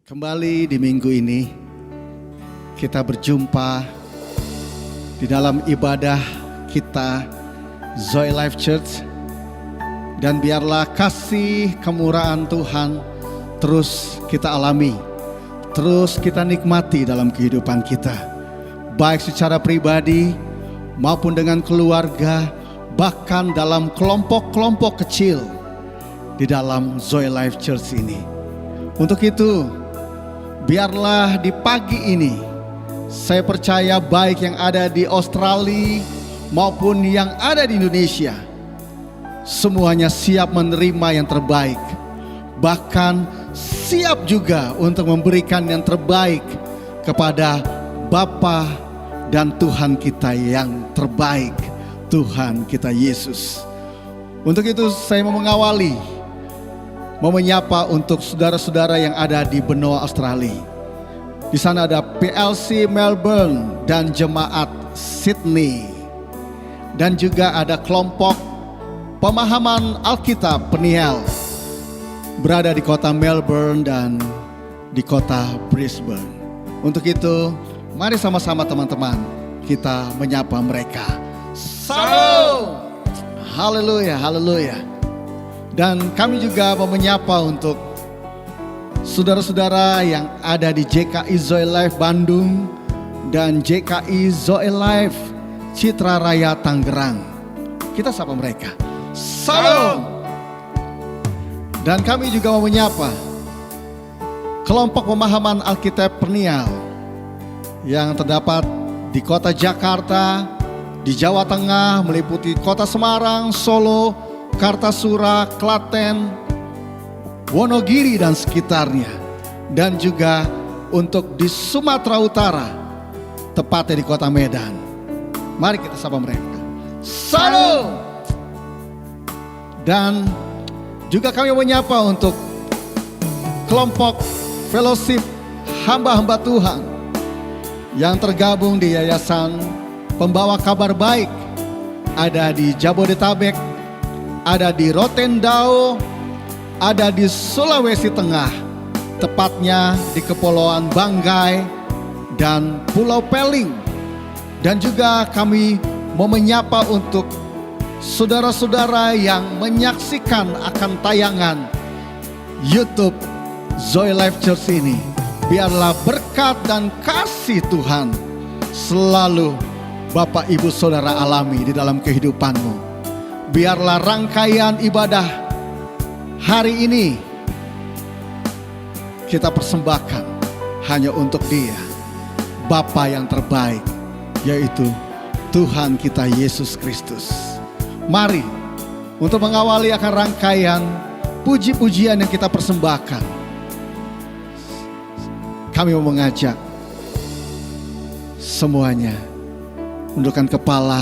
Kembali di minggu ini kita berjumpa di dalam ibadah kita Zoe Life Church, dan biarlah kasih kemurahan Tuhan terus kita alami, terus kita nikmati dalam kehidupan kita, baik secara pribadi maupun dengan keluarga, bahkan dalam kelompok-kelompok kecil di dalam Zoe Life Church ini. Untuk itu, biarlah di pagi ini saya percaya baik yang ada di Australia maupun yang ada di Indonesia, semuanya siap menerima yang terbaik, bahkan siap juga untuk memberikan yang terbaik kepada Bapa dan Tuhan kita yang terbaik, Tuhan kita Yesus. Untuk itu saya mau menyapa untuk saudara-saudara yang ada di benua Australia. Di sana ada PLC Melbourne dan Jemaat Sydney. Dan juga ada kelompok pemahaman Alkitab Peniel berada di kota Melbourne dan di kota Brisbane. Untuk itu, mari sama-sama teman-teman kita menyapa mereka. Salam! Haleluya, haleluya. Dan kami juga mau menyapa untuk saudara-saudara yang ada di JKI Zoe Life Bandung dan JKI Zoe Life Citra Raya Tangerang. Kita sapa mereka. Salam. Dan kami juga mau menyapa kelompok pemahaman Alkitab Peniel yang terdapat di kota Jakarta, di Jawa Tengah, meliputi kota Semarang, Solo, Kartasura, Klaten, Wonogiri dan sekitarnya. Dan juga untuk di Sumatera Utara, tepatnya di kota Medan. Mari kita sapa mereka. Salam. Dan juga kami menyapa untuk kelompok fellowship hamba-hamba Tuhan yang tergabung di Yayasan Pembawa Kabar Baik, ada di Jabodetabek, ada di Rotendao, ada di Sulawesi Tengah, tepatnya di Kepulauan Banggai dan Pulau Peling. Dan juga kami mau menyapa untuk saudara-saudara yang menyaksikan akan tayangan YouTube Zoe Life Church ini. Biarlah berkat dan kasih Tuhan selalu Bapak Ibu Saudara alami di dalam kehidupanmu. Biarlah rangkaian ibadah hari ini kita persembahkan hanya untuk Dia, Bapa yang terbaik, yaitu Tuhan kita Yesus Kristus. Mari untuk mengawali akan rangkaian puji-pujian yang kita persembahkan, kami mau mengajak semuanya undurkan kepala,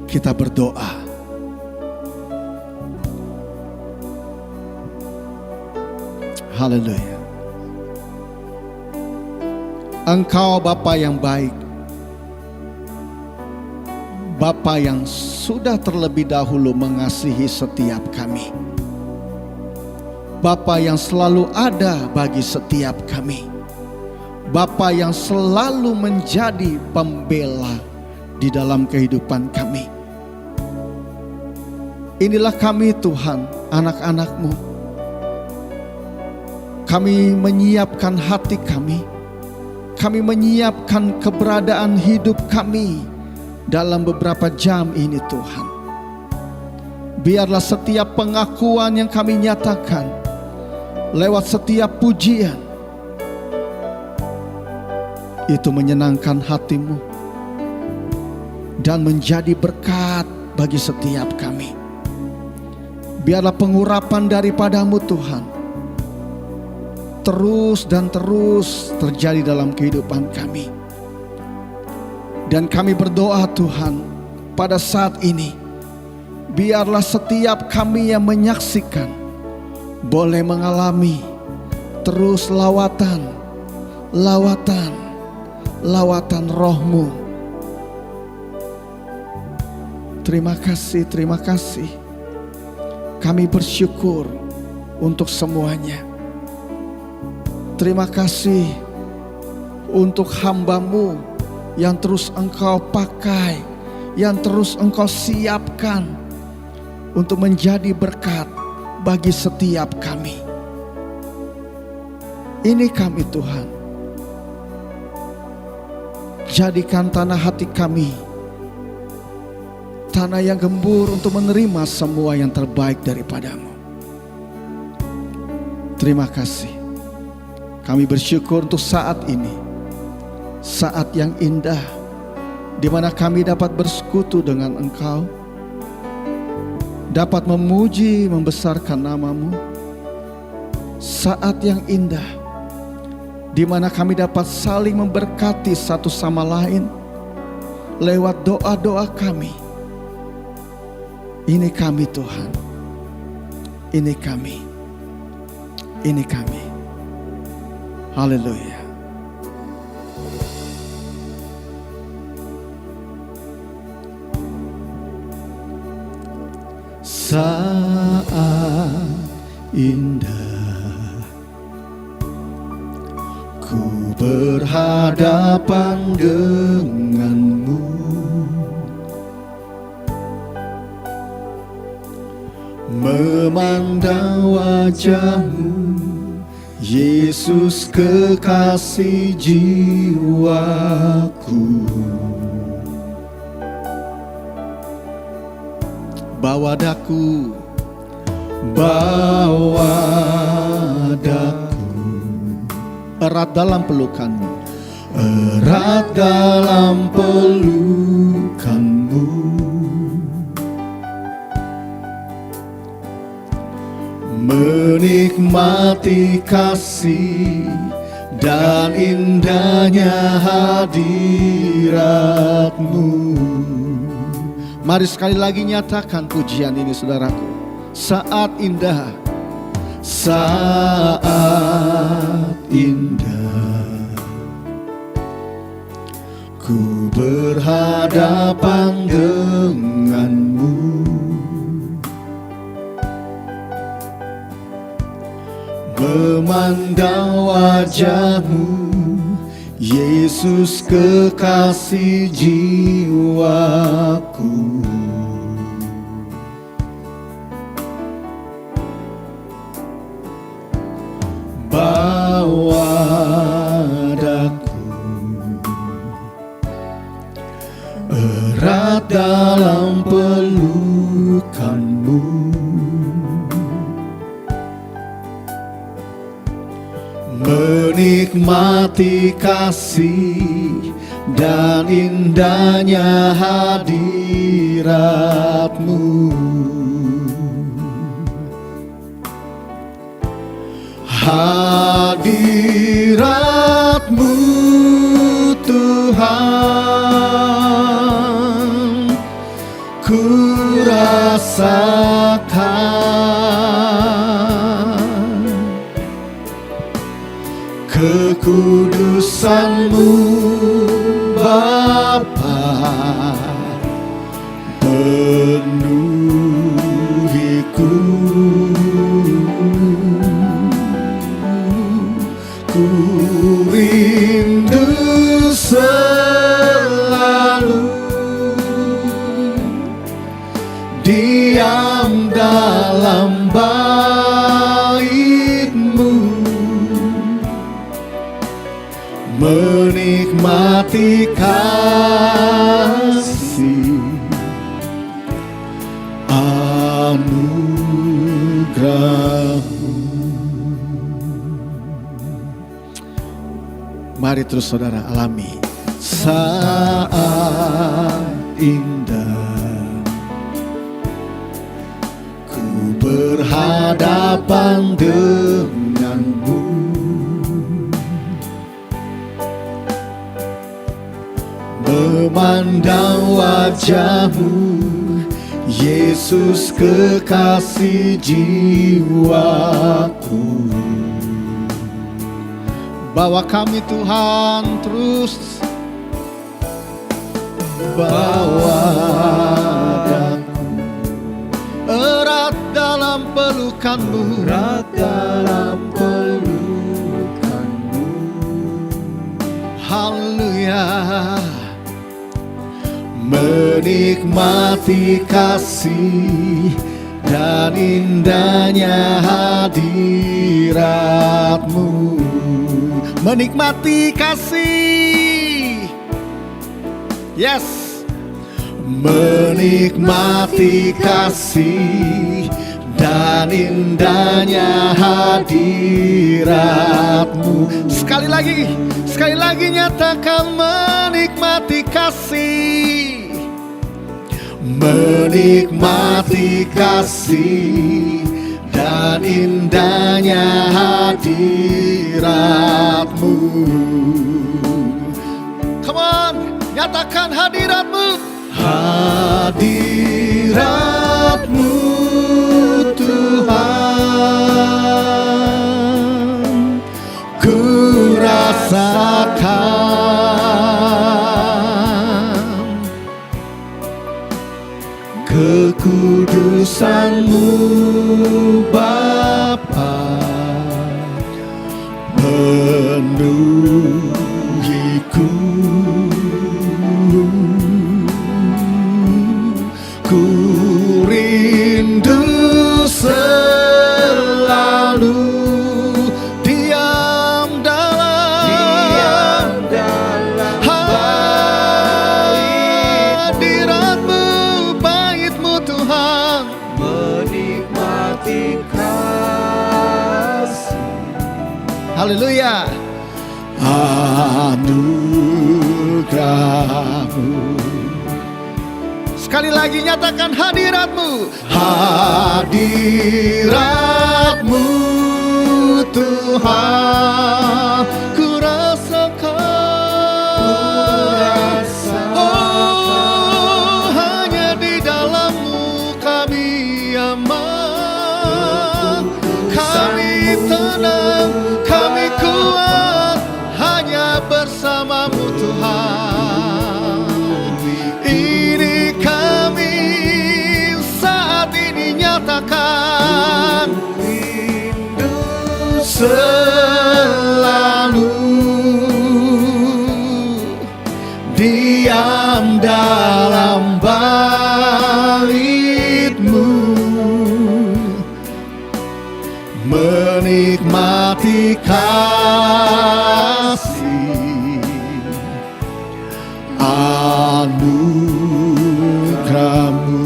kita berdoa. Haleluya. Engkau Bapa yang baik, Bapa yang sudah terlebih dahulu mengasihi setiap kami, Bapa yang selalu ada bagi setiap kami, Bapa yang selalu menjadi pembela di dalam kehidupan kami. Inilah kami Tuhan, anak-anak-Mu. Kami menyiapkan hati kami menyiapkan keberadaan hidup kami dalam beberapa jam ini Tuhan. Biarlah setiap pengakuan yang kami nyatakan lewat setiap pujian itu menyenangkan hati-Mu dan menjadi berkat bagi setiap kami. Biarlah pengurapan daripada-Mu Tuhan terus dan terus terjadi dalam kehidupan kami. Dan kami berdoa Tuhan, pada saat ini biarlah setiap kami yang menyaksikan boleh mengalami terus lawatan Roh-Mu. Terima kasih. Kami bersyukur untuk semuanya. Terima kasih untuk hamba-Mu yang terus Engkau pakai, yang terus Engkau siapkan untuk menjadi berkat bagi setiap kami. Ini kami Tuhan, jadikan tanah hati kami tanah yang gembur untuk menerima semua yang terbaik daripada-Mu. Terima kasih. Kami bersyukur untuk saat ini, saat yang indah di mana kami dapat bersekutu dengan Engkau, dapat memuji membesarkan nama-Mu. Saat yang indah di mana kami dapat saling memberkati satu sama lain lewat doa-doa kami. Ini kami Tuhan, ini kami, ini kami. Haleluya. Saat indah ku berhadapan denganmu, memandang wajahmu, Yesus kekasih jiwaku. Bawa daku, bawa daku, erat dalam pelukan-Mu, erat dalam pelukan-Mu. Menikmati kasih dan indahnya hadirat-Mu. Mari sekali lagi nyatakan pujian ini saudaraku. Saat indah, saat indah ku berhadapan denganmu, memandang wajahmu, Yesus kekasih jiwaku. Bawa daku, erat dalam pelukan-Mu, menikmati kasih dan indahnya hadirat-Mu. Hadirat-Mu Tuhan, ku rasakan kekudusan-Mu Bapa, penuhiku. Ku rindu selalu diam dalam bait-Mu, menikmati kasih anugerah-Mu. Mari terus saudara alami. Saat indah ku berhadapan denganmu, memandang wajahmu, Yesus kekasih jiwaku. Bawa kami Tuhan terus, bawa daku, erat dalam pelukan-Mu, erat dalam pelukan-Mu, indahnya menikmati kasih dan indahnya hadirat-Mu. Menikmati kasih, yes, menikmati kasih dan indahnya hadirat-Mu. Sekali lagi nyatakan menikmati kasih, menikmati kasih dan indahnya hadirat-Mu. Come on, nyatakan hadirat-Mu. Hadirat-Mu Tuhan, ku rasakan kekudusan-Mu Bapa, penuhiku. Ku rindu selalu diam dalam hadirat-Mu, bait-Mu Tuhan, menikmati kasih. Haleluya. Anugerah-Mu. Sekali lagi nyatakan hadirat-Mu. Hadirat-Mu Tuhan, ku rasakan. Oh, hanya di dalam-Mu kami aman, kami tenang, kami kuat, hanya bersama-Mu Tuhan. Ini kami saat ini nyatakan, rindu selalu diam dalam bait-Mu, menikmati kasih anugerah-Mu.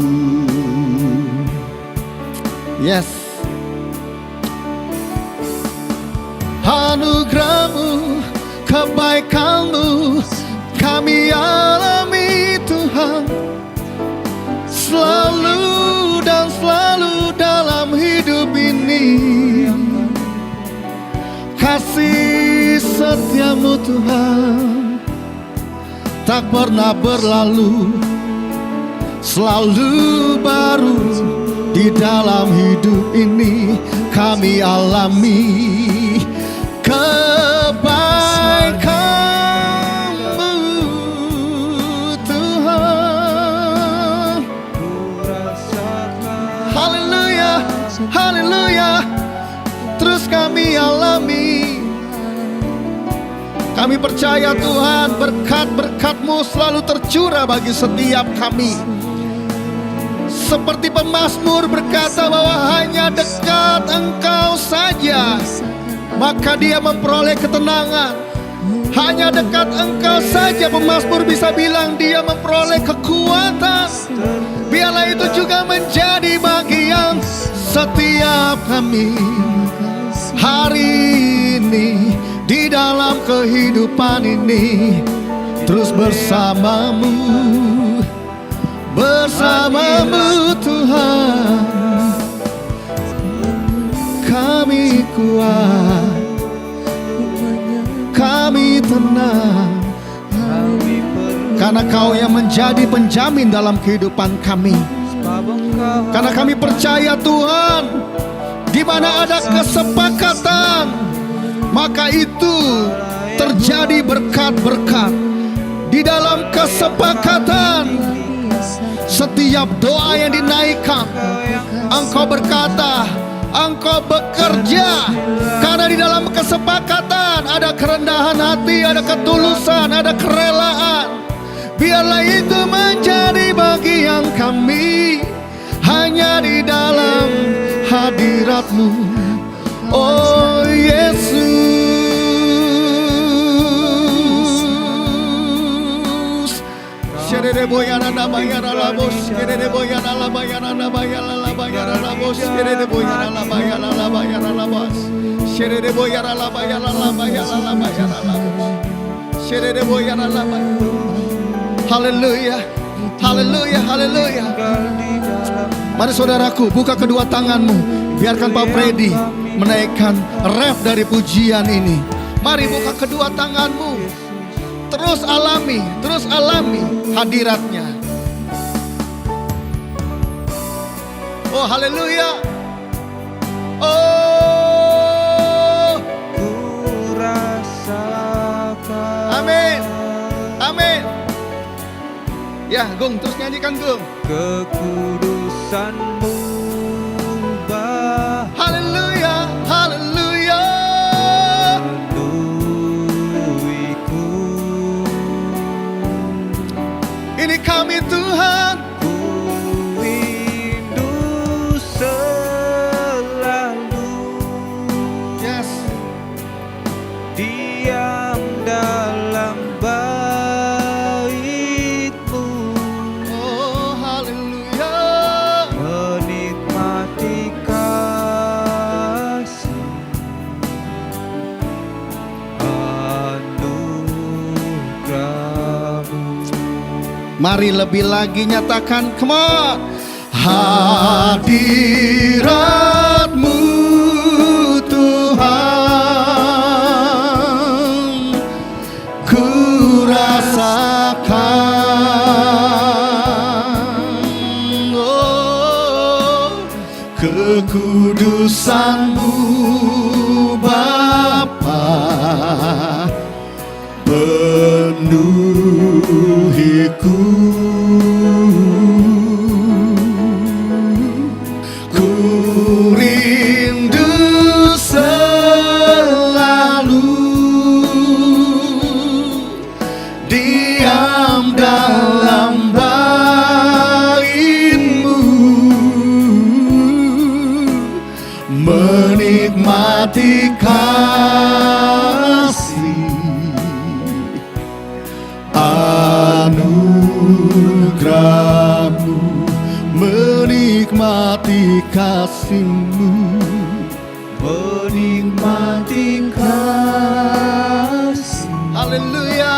Yes, anugerah-Mu, kebaikan-Mu kami alami Tuhan, selalu dan selalu dalam hidup ini. Kasih setia-Mu Tuhan tak pernah berlalu, selalu baru di dalam hidup ini. Kami alami kebaikan-Mu Tuhan. Haleluya, haleluya. Terus kami alami. Kami percaya Tuhan, berkat-berkat-Mu selalu tercurah bagi setiap kami. Seperti pemazmur berkata bahwa hanya dekat Engkau saja, maka dia memperoleh ketenangan. Hanya dekat Engkau saja, pemazmur bisa bilang, dia memperoleh kekuatan. Biarlah itu juga menjadi bagian setiap kami hari ini, di dalam kehidupan ini. Terus bersama-Mu, bersama-Mu Tuhan, kami kuat, kami tenang, karena Kau yang menjadi penjamin dalam kehidupan kami. Karena kami percaya Tuhan, di mana ada kesepakatan, maka itu terjadi berkat-berkat. Di dalam kesepakatan, setiap doa yang dinaikkan, Engkau berkata, Engkau bekerja. Karena di dalam kesepakatan ada kerendahan hati, ada ketulusan, ada kerelaan. Biarlah itu menjadi bagian kami, hanya di dalam hadirat-Mu, oh Yesus. Sherede boyana na bayana la bos, sherede boyana la bayana la bayana la bayana la bos, sherede boyana la bayana la bayana la bos, sherede boyana la bayana la bayana la bayana la bos, sherede boyana la bayana. Haleluya, haleluya, haleluya. Mari saudaraku, buka kedua tanganmu. Biarkan Pak Freddy menaikkan ref dari pujian ini. Mari buka kedua tanganmu. Terus alami hadiratnya. Oh haleluya. Oh, ku rasakan. amin, amin. Ya, Gung, terus nyanyikan, Gung. Kekudusan-Mu, Haleluya, haleluya. menuhiku. Ini kami Tuhan. Ku rindu selalu Yes. diam dalam Oh, haleluya. menikmati kasih anugerah-Mu. Mari lebih lagi nyatakan, come on. Hadirat-Mu Tuhan, ku rasakan. Oh, kekudusan-Mu Bapa penuhiku. Ku rindu selalu diam dalam bait-Mu, menikmati kasih anugerah-Mu, menikmati kasih-Mu, menikmati kasih. Haleluya.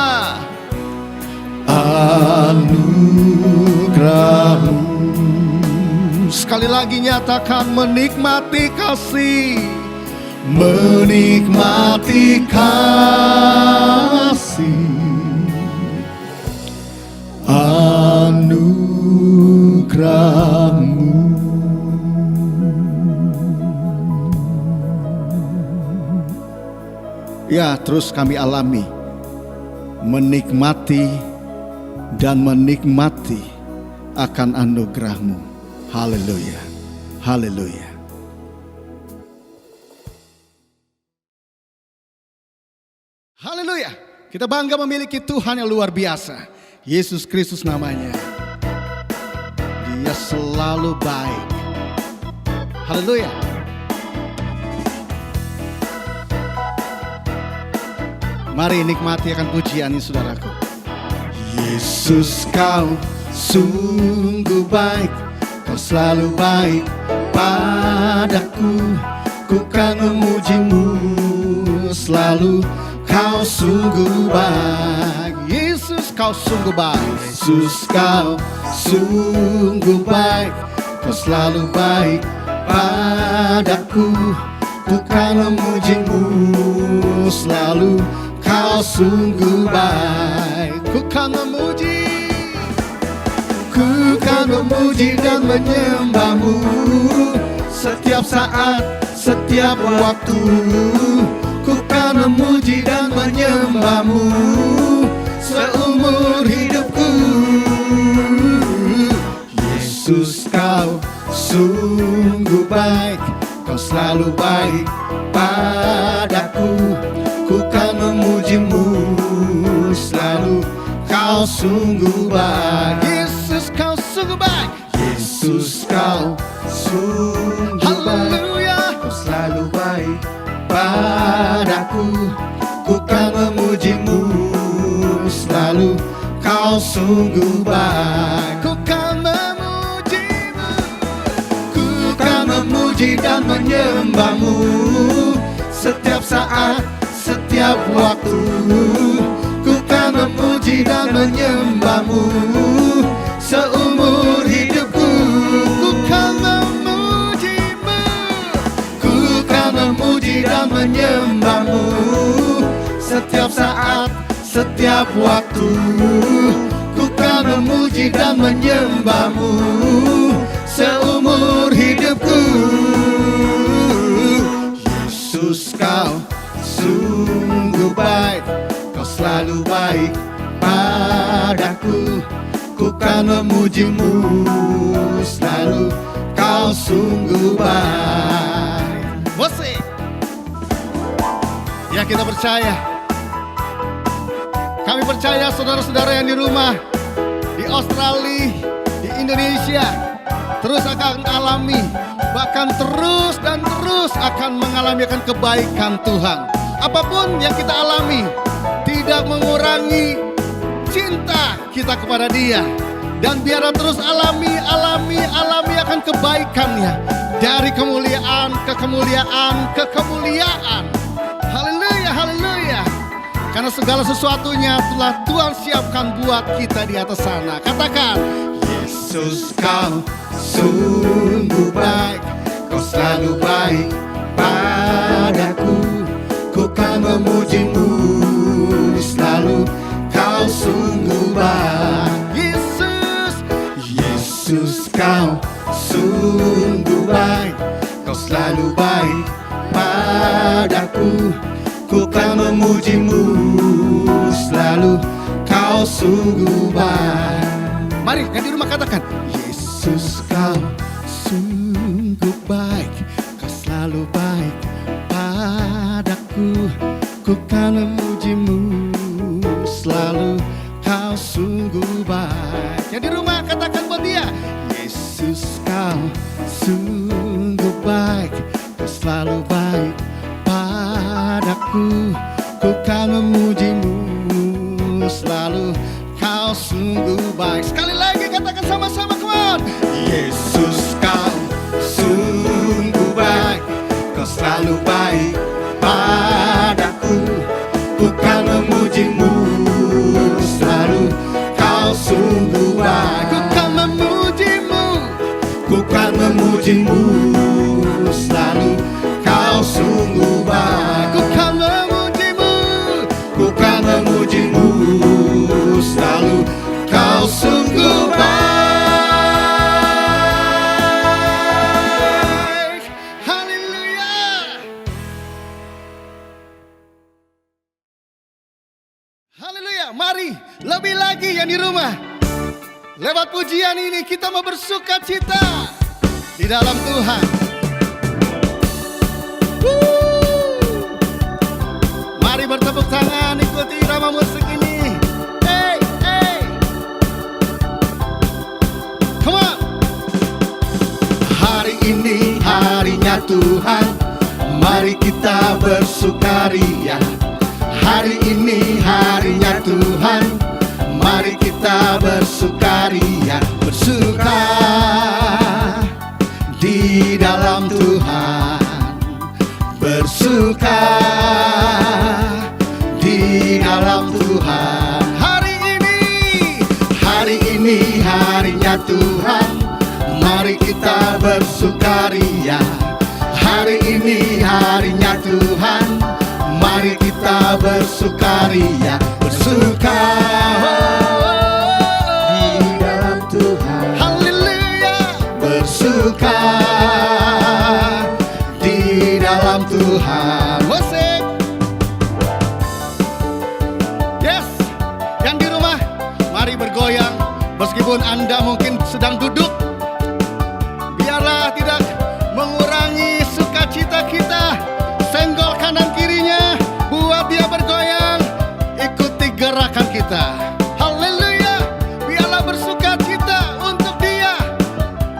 Anugerah-Mu. Sekali lagi nyatakan, menikmati kasih, menikmati kasih anugerah-Mu. Ya, terus kami alami, menikmati dan menikmati akan anugerah-Mu. Haleluya, haleluya. Haleluya. Kita bangga memiliki Tuhan yang luar biasa. Yesus Kristus namanya. Dia selalu baik. Haleluya. Mari nikmati akan pujian ini, saudaraku. Yesus, Kau sungguh baik, Kau selalu baik padaku. Ku kan memuji-Mu selalu, Kau sungguh baik. Yesus, Kau sungguh baik. Yesus, Kau sungguh baik, Kau selalu baik padaku. Ku kan memuji-Mu selalu, Kau sungguh baik. Ku kan memuji, ku kan memuji dan menyembah-Mu setiap saat, setiap waktu. Ku kan memuji dan menyembah-Mu seumur hidupku. Yesus, Kau sungguh baik, Kau selalu baik padaku. Ku kan memujimu selalu. Kau sungguh baik. Yesus, kau sungguh baik. Yesus, kau sungguh baik. Haleluya. Kau selalu baik padaku. Ku kan memujimu selalu. Kau sungguh baik. Ku kan memujimu. Ku kan memuji dan menyembahmu setiap saat, setiap waktu. Ku kan memuji dan menyembahmu seumur hidupku. Ku kan memujimu. Ku kan memuji dan menyembahmu setiap saat, setiap waktu. Ku kan memuji dan menyembahmu seumur hidupku. Yesus, kau sungguh baik. Kau selalu baik padaku. Ku kan memujimu selalu. Kau sungguh baik. Musik. Ya, kita percaya. Kami percaya saudara-saudara yang di rumah, di Australia, di Indonesia, terus akan alami, bahkan terus dan terus akan mengalami kebaikan Tuhan. Apapun yang kita alami tidak mengurangi cinta kita kepada Dia. Dan biarlah terus alami akan kebaikannya. Dari kemuliaan ke kemuliaan ke kemuliaan. Haleluya, haleluya. Karena segala sesuatunya telah Tuhan siapkan buat kita di atas sana. Katakan, Yesus, kau sungguh baik. Kau selalu baik padaku. Ku kan memujimu selalu. Kau sungguh baik. Yesus, Yesus, kau sungguh baik. Kau selalu baik padaku. Ku kan memujimu selalu. Kau sungguh baik. Mari yang di rumah katakan, Yesus, kau sungguh baik. Kau selalu baik padaku. Ku kan memujimu selalu. Kau sungguh baik. Yang di rumah katakan buat dia, Yesus, kau sungguh baik. Kau selalu baik padaku. Ku kan memujimu selalu. Kau sungguh baik. Sekali lagi katakan sama-sama, come on. Yesus, kau sungguh baik. Kau selalu baik padaku. Ku kan memujimu selalu. Kau sungguh baik. Ku kan memujimu. Ku kan memujimu selalu. Kau sungguh baik. Ku kan memujimu. Ku kan memujimu selalu. Kau sungguh baik. Haleluya. Haleluya. Mari lebih lagi yang di rumah. Lewat pujian ini kita mau bersuka cita di dalam Tuhan. Mari bertepuk tangan, ikuti irama musik ini. Hey, hey. Come on. Hari ini harinya Tuhan. Mari kita bersukaria. Hari ini harinya Tuhan. Mari kita bersukaria. Bersuka di dalam Tuhan. Bersuka di dalam Tuhan. Hari ini harinya Tuhan. Mari kita bersukaria. Hari ini harinya Tuhan. Mari kita bersukaria. Bersuka di dalam Tuhan. Haleluya. Bersuka di dalam Tuhan. Musik. Yes. Yang di rumah, mari bergoyang. Meskipun Anda mungkin sedang duduk, biarlah tidak mengurangi sukacita kita. Haleluya. Biarlah bersuka cita untuk Dia,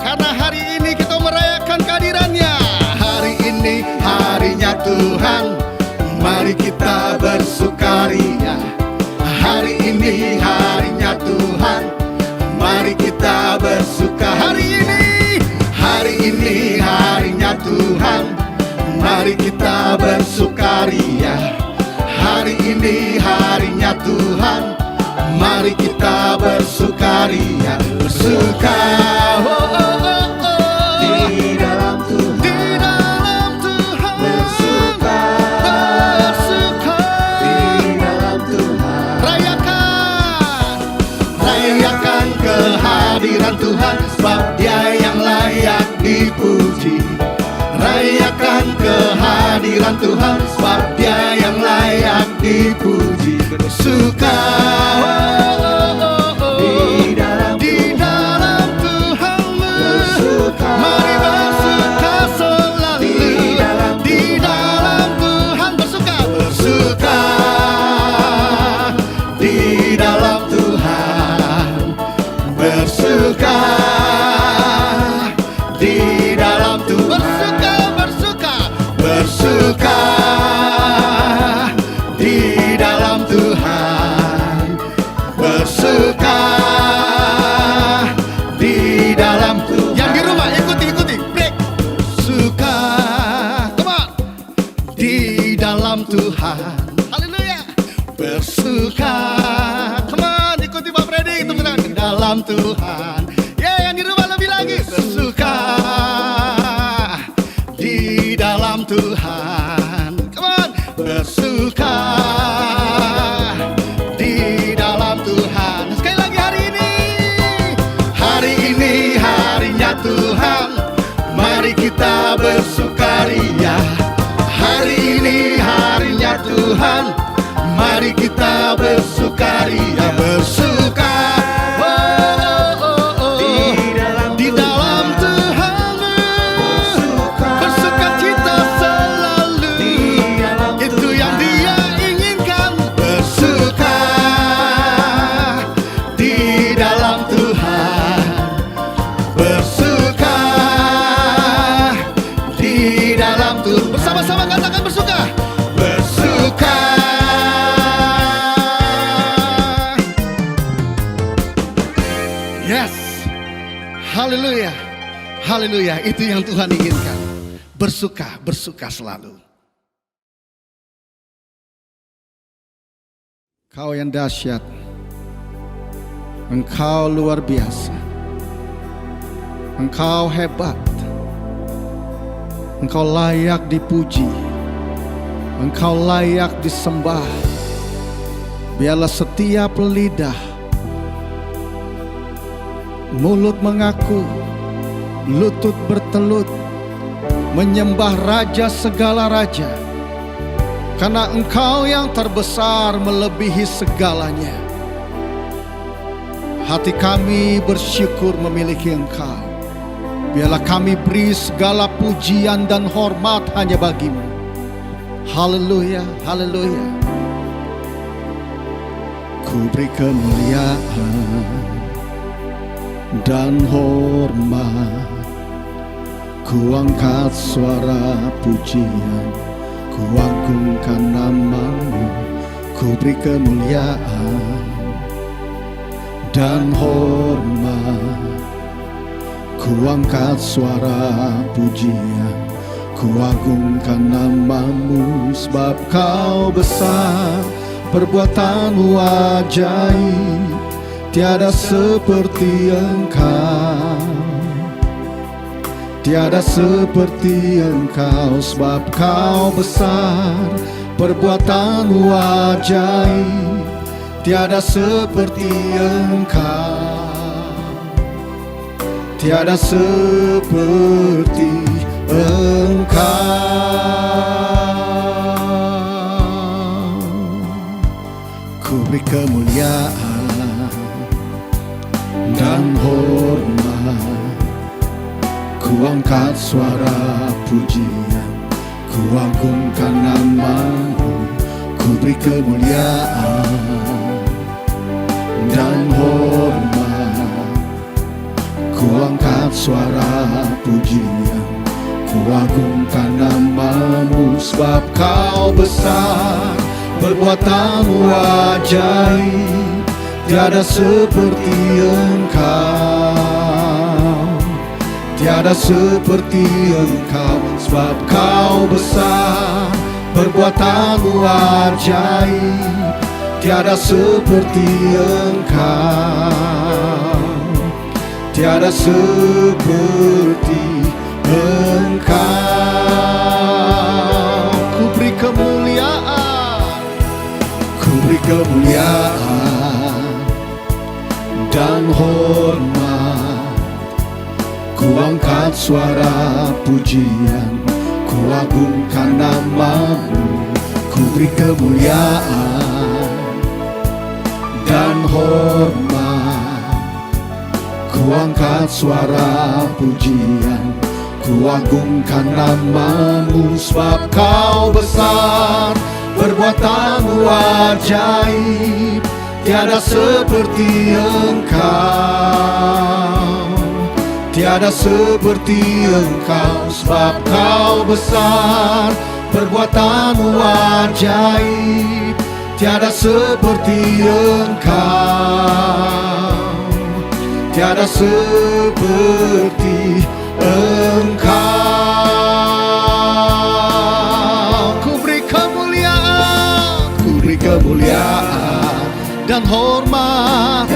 karena hari ini kita merayakan kehadirannya. Hari ini harinya Tuhan, mari kita bersukaria. Hari ini harinya Tuhan, mari kita bersuka. Hari ini harinya Tuhan, mari kita bersukaria. Hari ini harinya Tuhan, mari kita bersukaria. Bersuka, oh, oh, oh, oh. Di dalam Tuhan, Di dalam Tuhan bersuka. bersuka. Di dalam Tuhan, Rayakan kehadiran Tuhan, sebab Dia yang layak dipuji. Rayakan kehadiran Tuhan, sebab Dia yang layak dipuji. Bersuka, oh, oh, oh, oh. di dalam Di dalam Tuhan bersuka. mari bersuka selalu. Di dalam Tuhan bersuka. Bersuka di dalam Tuhan, bersuka di dalam Tuhan. Bersuka di dalam Tuhan. Bersuka di dalam Tuhan. Yang di rumah ikuti break. Bersuka, come on, di dalam Tuhan. Haleluya. Bersuka, come on, ikuti Pak Freddy. Tepuk tangan. Di dalam Tuhan. Ya, yang di rumah lebih lagi. Bersuka di dalam Tuhan. Come on. Bersuka di dalam Tuhan. Sekali lagi, hari ini harinya Tuhan, mari kita bersukaria. Hari ini harinya Tuhan, mari kita bersukaria. Bersuka, oh, oh, oh, oh. Di dalam Tuhan bersuka cita selalu. Itu yang Dia inginkan. Bersuka di dalam Tuhan. Bersuka di dalam Tuhan. Bersama-sama katakan bersuka. Bersuka. Yes. Haleluya. Haleluya. Itu yang Tuhan inginkan. Bersuka selalu. Kau yang dahsyat, Engkau luar biasa, Engkau hebat, Engkau layak dipuji, Engkau layak disembah. Biarlah setiap lidah, mulut mengaku, lutut bertelut, menyembah Raja segala raja. Karena Engkau yang terbesar melebihi segalanya. Hati kami bersyukur memiliki Engkau. Biarlah kami beri segala pujian dan hormat hanya bagi-Mu. Haleluya, haleluya. Ku beri kemuliaan dan hormat, ku angkat suara pujian, ku agungkan nama-Mu. Ku beri kemuliaan dan hormat, ku angkat suara pujian, ku agungkan nama-Mu. Sebab Kau besar, perbuatan-Mu ajaib, tiada seperti Engkau. Tiada seperti Engkau, sebab Kau besar, perbuatan-Mu ajaib, tiada seperti Engkau. Tiada seperti Engkau. Ku beri kemuliaan dan hormat, ku angkat suara pujian, ku agungkan nama-Mu. Ku beri kemuliaan dan hormat. Ku angkat suara pujian, ku agungkan nama-Mu, sebab Kau besar, perbuatan-Mu ajaib, tiada seperti Engkau, tiada seperti Engkau. Sebab Kau besar, perbuatan-Mu ajaib, tiada seperti Engkau, tiada seperti Engkau. Ku beri kemuliaan, ku beri kemuliaan dan hormat. Ku angkat suara pujian, ku agungkan nama-Mu. Ku beri kemuliaan dan hormat. Ku angkat suara pujian, ku agungkan nama-Mu, sebab Kau besar, perbuatan-Mu ajaib, tiada seperti Engkau, tiada seperti Engkau. Sebab Kau besar, perbuatan-Mu ajaib, tiada seperti Engkau, tiada seperti Engkau. Ku beri kemuliaan, ku beri kemuliaan dan hormat,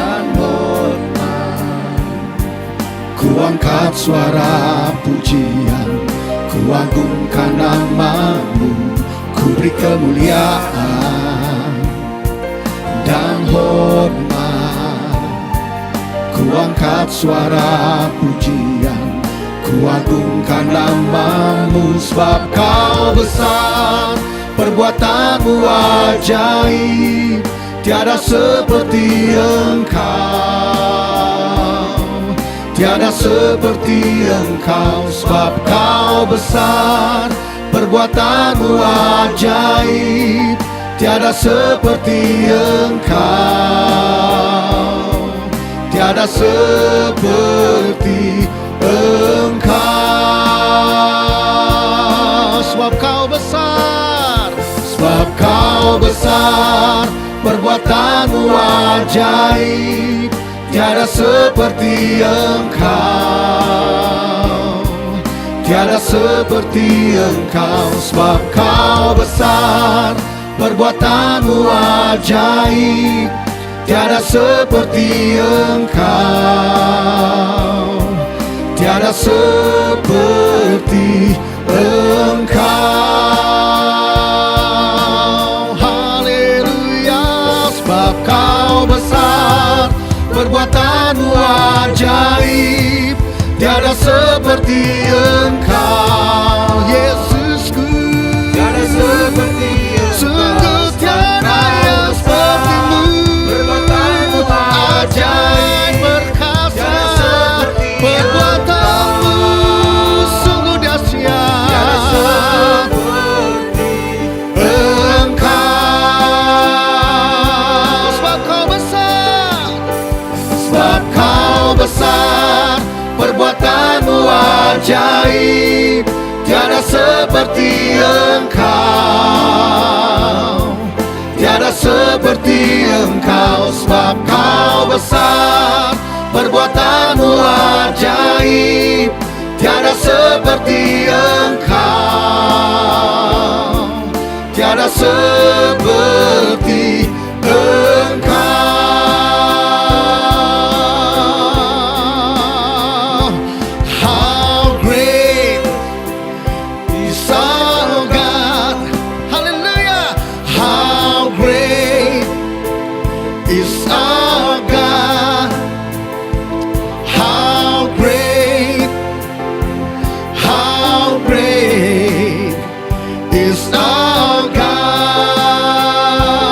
ku angkat suara pujian, ku agungkan nama-Mu. Ku beri kemuliaan dan hormat, ku angkat suara pujian, ku agungkan nama-Mu, sebab Kau besar, perbuatan-Mu ajaib, tiada seperti Engkau, tiada seperti Engkau. Sebab Kau besar, perbuatan-Mu ajaib, tiada seperti Engkau, tiada seperti Engkau. Sebab Kau besar, sebab Kau besar, perbuatan-Mu ajaib, tiada seperti Engkau, tiada seperti Engkau. Sebab Kau besar, perbuatan-Mu ajaib, tiada seperti Engkau, tiada seperti Engkau. Haleluya. Sebab Kau besar, perbuatan-Mu ajaib, tiada seperti Engkau, Yesusku, tiada seperti Engkau. Sungguh tiada yang seperti-Mu, Perbuatan-Mu ajaib perkasa, perbuatan-Mu sungguh dahsyat. Tiada seperti Engkau, sebab Kau besar, sebab Kau besar, perbuatan-Mu ajaib, tiada seperti Engkau, tiada seperti Engkau. Sebab Kau besar, perbuatan-Mu ajaib, tiada seperti Engkau, tiada seperti Engkau. How great is our God. Hallelujah. How great is our God. How great is our God.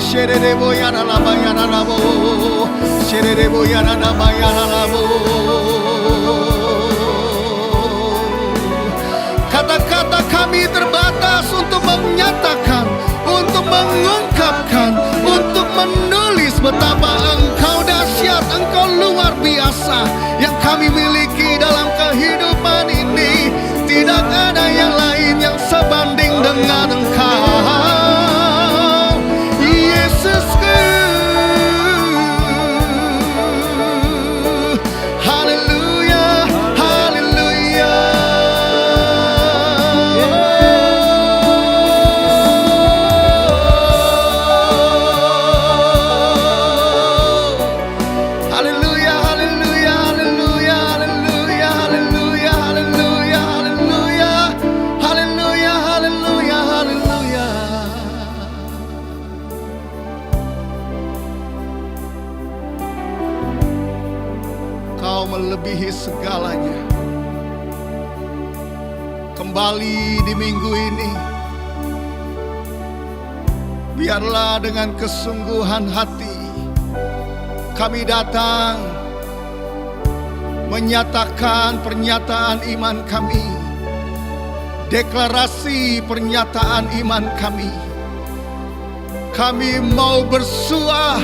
Sherebo yana lama yana lamo. Sherebo yana lama yana lamo. Kata-kata kami terbatas untuk menyatakan, untuk mengungkapkan, untuk menulis betapa Engkau dahsyat, Engkau luar biasa yang kami miliki dalam kehidupan ini. Tidak ada yang lain yang sebanding dengan Engkau, Yesusku. Haleluya, haleluya. Haleluya, haleluya, haleluya, haleluya, haleluya, haleluya, haleluya, haleluya, haleluya, haleluya. Kau melebihi segalanya. Kembali di minggu ini, biarlah dengan kesungguhan hati kami datang menyatakan pernyataan iman kami, deklarasi pernyataan iman kami. Kami mau bersuah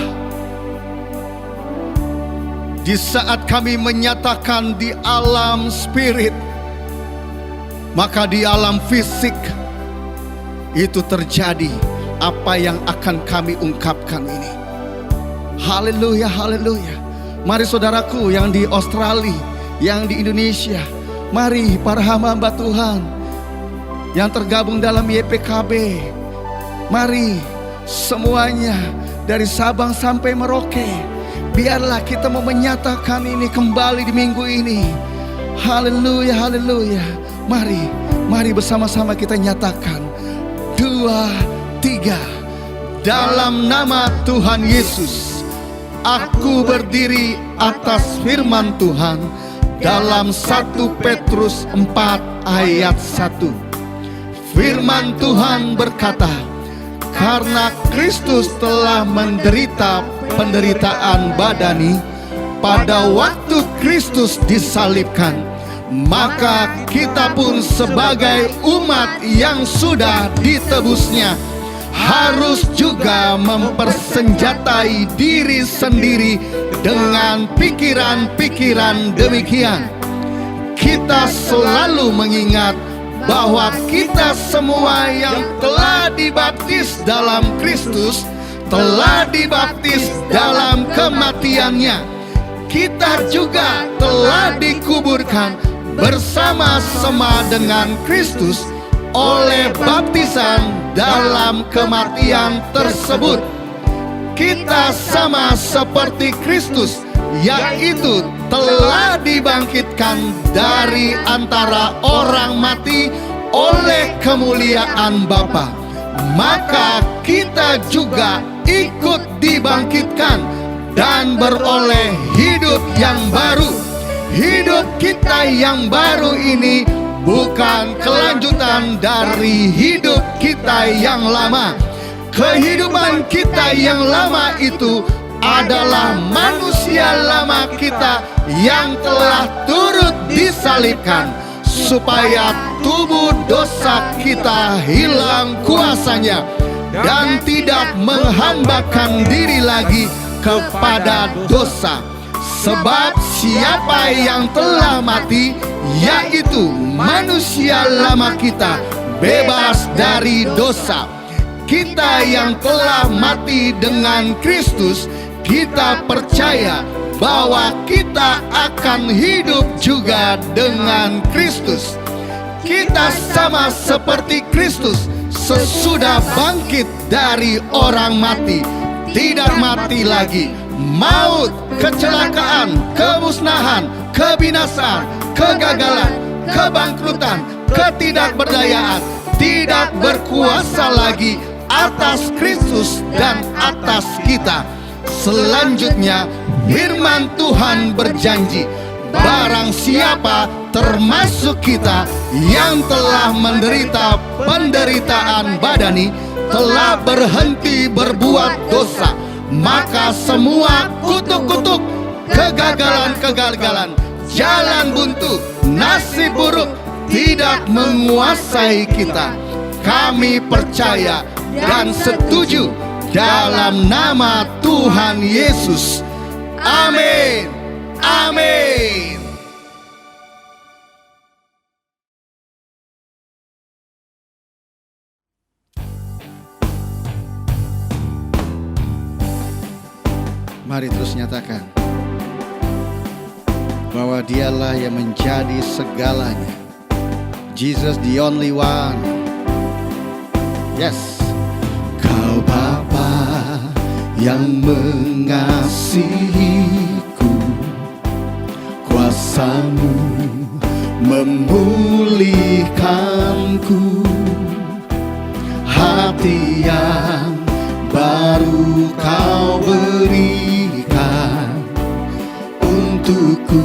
di saat kami menyatakan di alam spirit, maka di alam fisik itu terjadi apa yang akan kami ungkapkan ini. Haleluya, haleluya. Mari saudaraku yang di Australia, yang di Indonesia, mari para hamba Tuhan yang tergabung dalam YPKB, mari semuanya dari Sabang sampai Merauke, biarlah kita mau menyatakan ini kembali di minggu ini. Haleluya, haleluya. Mari bersama-sama kita nyatakan. 2, 3. Dalam nama Tuhan Yesus, aku berdiri atas firman Tuhan dalam 1 Petrus 4 ayat 1. Firman Tuhan berkata, karena Kristus telah menderita penderitaan badani pada waktu Kristus disalibkan, maka kita pun sebagai umat yang sudah ditebusnya harus juga mempersenjatai diri sendiri dengan pikiran-pikiran demikian. Kita selalu mengingat bahwa kita semua yang telah dibaptis dalam Kristus telah dibaptis dalam kematiannya. Kita juga telah dikuburkan bersama-sama dengan Kristus oleh baptisan dalam kematian tersebut. Kita sama seperti Kristus, yaitu telah dibangkitkan dari antara orang mati oleh kemuliaan Bapa. Maka kita juga ikut dibangkitkan dan beroleh hidup yang baru. Hidup kita yang baru ini bukan kelanjutan dari hidup kita yang lama. Kehidupan kita yang lama itu adalah manusia lama kita yang telah turut disalibkan, supaya tubuh dosa kita hilang kuasanya dan tidak menghambakan diri lagi kepada dosa. Sebab siapa yang telah mati, yaitu manusia lama kita, bebas dari dosa. Kita yang telah mati dengan Kristus, kita percaya bahwa kita akan hidup juga dengan Kristus. Kita sama seperti Kristus sesudah bangkit dari orang mati. Tidak mati lagi. Maut, kecelakaan, kemusnahan, kebinasaan, kegagalan, kebangkrutan, ketidakberdayaan tidak berkuasa lagi atas Kristus dan atas kita. Selanjutnya, firman Tuhan berjanji, barang siapa termasuk kita yang telah menderita penderitaan badani, telah berhenti berbuat dosa, maka semua kutuk-kutuk, kegagalan-kegagalan, jalan buntu, nasib buruk tidak menguasai kita. Kami percaya dan setuju dalam nama Tuhan Yesus. Amin. Amin. Mari terus nyatakan bahwa Dialah yang menjadi segalanya. Jesus the only one. Yes. Kau Bapa yang mengasihiku, kuasa-Mu memulihkanku, hati yang baru Kau berikan untukku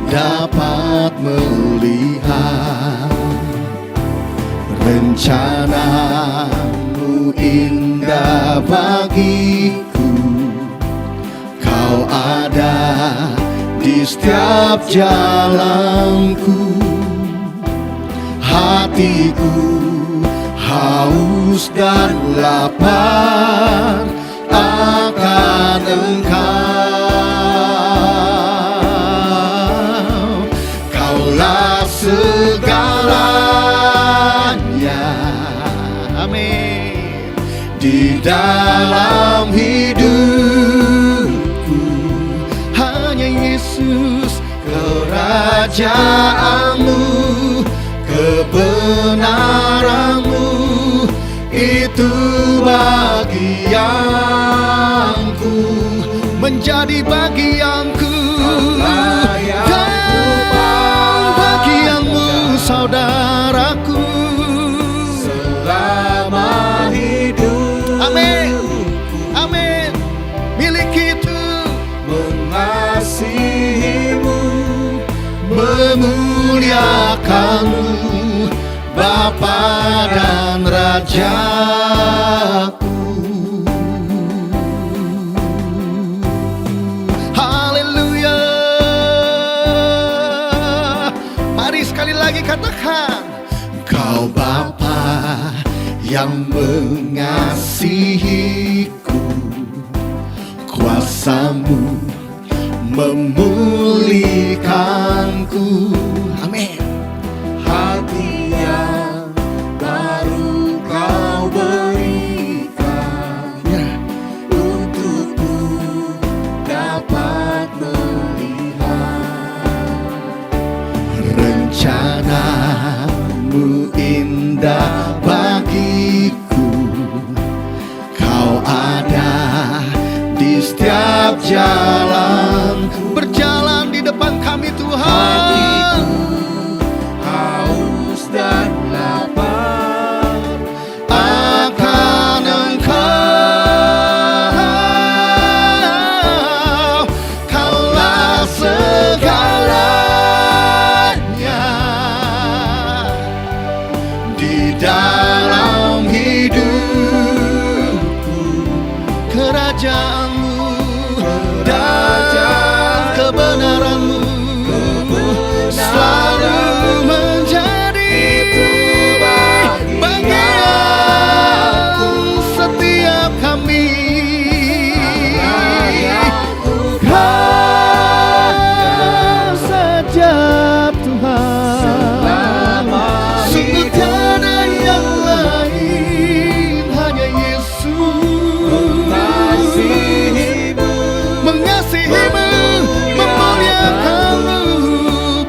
dapat melihat rencana-Mu indah bagiku. Kau ada di setiap jalanku, hatiku haus dan lapar akan Engkau. Kaulah segalanya, amin, di dalam hidupku. Hanya Yesus, kerajaan-Mu, kebenaran-Mu, itu bagianku, menjadi bagianku, dan bagianmu saudaraku selama hidup. Amin, amin. Milik itu mengasihimu, memuliakanmu, Bapa dan Rajaku. Haleluya. Mari sekali lagi katakan, Kau Bapa yang mengasihiku, kuasa-Mu memulihkanku. Amin. Hati yang baru Kau berikan, untukku dapat melihat rencana-Mu indah bagiku. Kau ada di setiap jalan, berjalan di depan kami Tuhan. Haus dan lapar akan Engkau. Kaulah segalanya di dalam hidupku. Kerajaan-Mu dan kebenaran-Mu selalu menjadi bagian setiap kami. Kau saja Tuhan, sungguh tiada yang lain, hanya Yesus. Mengasihimu, memuliakanmu,